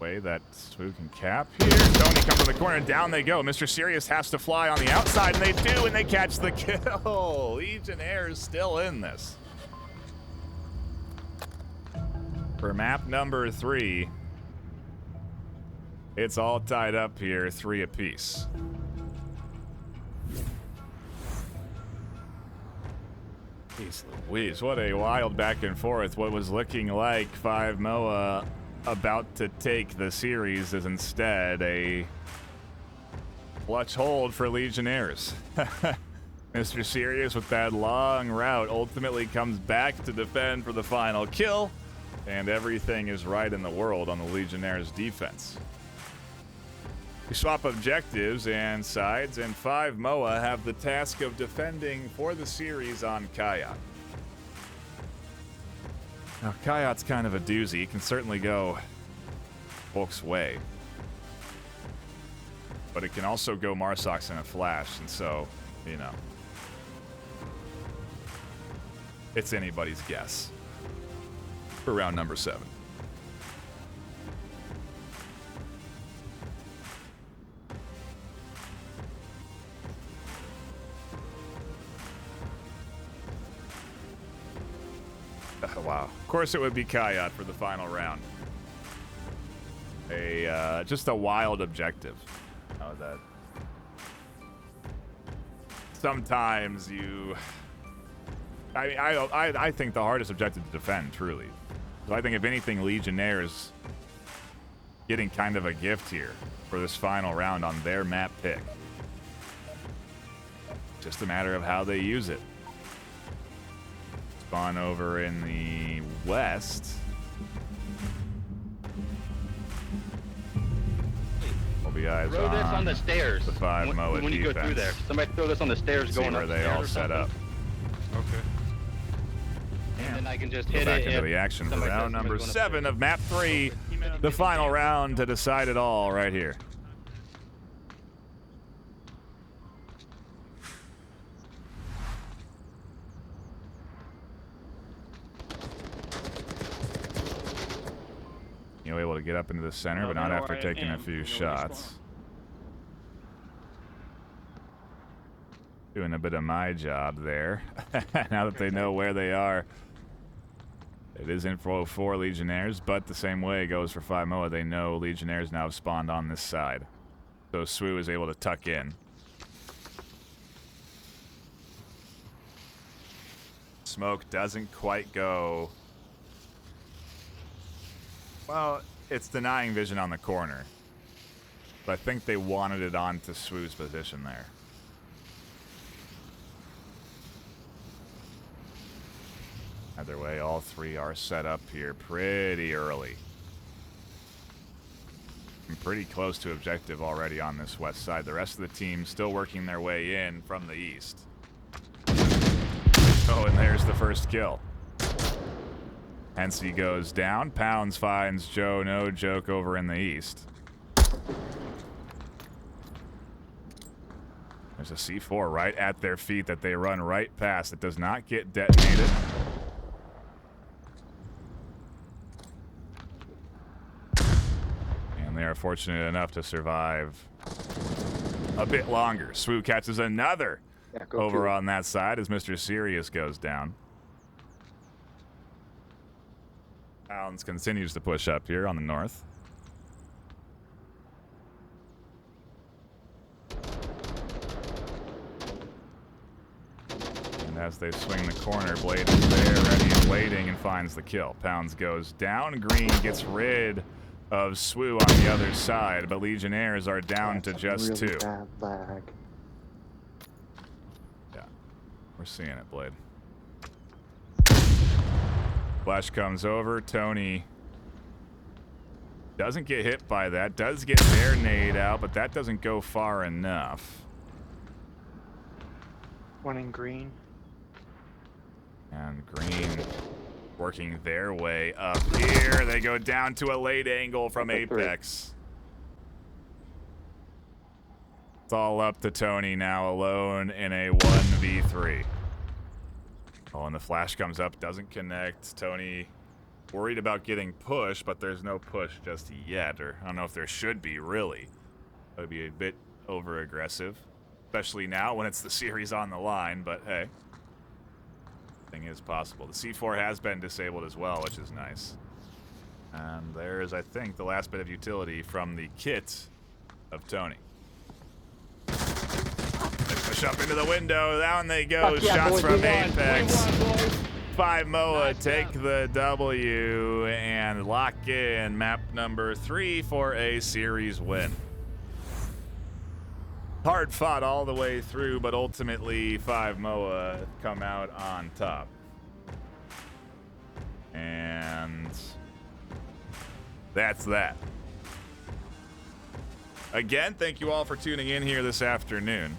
way that Swoo can cap here? Tony comes to the corner, and down they go. Mr. Serious has to fly on the outside, and they do, and they catch the kill. Legionnaires still in this. For map number 3, it's all tied up here, 3 apiece. Jeez Louise, what a wild back and forth. What was looking like 5 MOA about to take the series is instead a clutch hold for Legionnaires. Mr. Serious with that long route ultimately comes back to defend for the final kill, and everything is right in the world on the Legionnaires defense. We swap objectives and sides, and 5 MOA have the task of defending for the series on Kayat. Now, Kayat's kind of a doozy. It can certainly go Volk's way. But it can also go Marsox in a flash, and so, you know, it's anybody's guess for round number 7. Wow. Of course it would be Kayat for the final round. Just a wild objective. Oh, that. Sometimes you... I think the hardest objective to defend, truly. So I think if anything, Legionnaires getting kind of a gift here for this final round on their map pick. Just a matter of how they use it. Spawn over in the west. We'll be eyes Throw this on the stairs. The 5 MOA when you go through there. Somebody throw this on the stairs See going where up they all set up. Okay. And then I can just Go hit back it. into if the action for somebody round says number somebody's 7 of map 3. The final round to decide it all right here. You know, able to get up into the center, but not after taking a few shots. Doing a bit of my job there. Now that they know where they are. It is info for Legionnaires, but the same way it goes for 5 MOA. They know Legionnaires now have spawned on this side. So Swoo is able to tuck in. Smoke doesn't quite go. Well, it's denying vision on the corner. But I think they wanted it onto Swoo's position there. Either way, all 3 are set up here pretty early. And pretty close to objective already on this west side. The rest of the team still working their way in from the east. Oh, and there's the first kill. Hensey goes down. Pounds finds Joe No Joke over in the east. There's a C4 right at their feet that they run right past. It does not get detonated. And they are fortunate enough to survive a bit longer. Swoo catches another over on that side as Mr. Serious goes down. Pounds continues to push up here on the north. And as they swing the corner, Blade is there, ready and waiting, and finds the kill. Pounds goes down. Green gets rid of Swoo on the other side, but Legionnaires are down to just really 2. Bad lag. Yeah, we're seeing it, Blade. Flash comes over. Tony doesn't get hit by that. Does get their nade out, but that doesn't go far enough. One in green. And Green working their way up here. They go down to a late angle from Apex. It's all up to Tony now, alone in a 1v3. Oh, and the flash comes up, doesn't connect. Tony worried about getting pushed, but there's no push just yet, or I don't know if there should be, really. That would be a bit over-aggressive, especially now when it's the series on the line, but hey, thing is possible. The C4 has been disabled as well, which is nice. And there's, I think, the last bit of utility from the kit of Tony. They push up into the window, down they go, Fuck yeah, shots boys, from we won. Apex. We won, boys. 5 MOA Nice take job. the W and lock in map number 3 for a series win. Hard fought all the way through, but ultimately 5 MOA come out on top. And that's that. Again, thank you all for tuning in here this afternoon.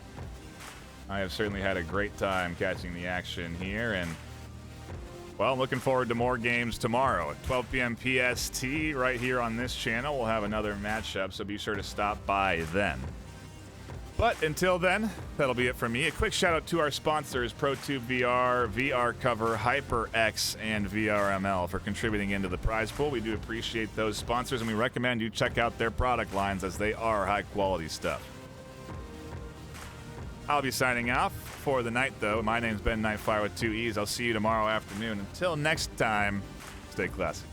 I have certainly had a great time catching the action here, and well, I'm looking forward to more games tomorrow at 12 p.m. PST right here on this channel. We'll have another matchup, so be sure to stop by then. But until then, that'll be it from me. A quick shout out to our sponsors, ProTube VR, VR Cover, HyperX, and VRML for contributing into the prize pool. We do appreciate those sponsors, and we recommend you check out their product lines as they are high quality stuff. I'll be signing off for the night, though. My name's Ben NightFiree with 2 E's. I'll see you tomorrow afternoon. Until next time, stay classy.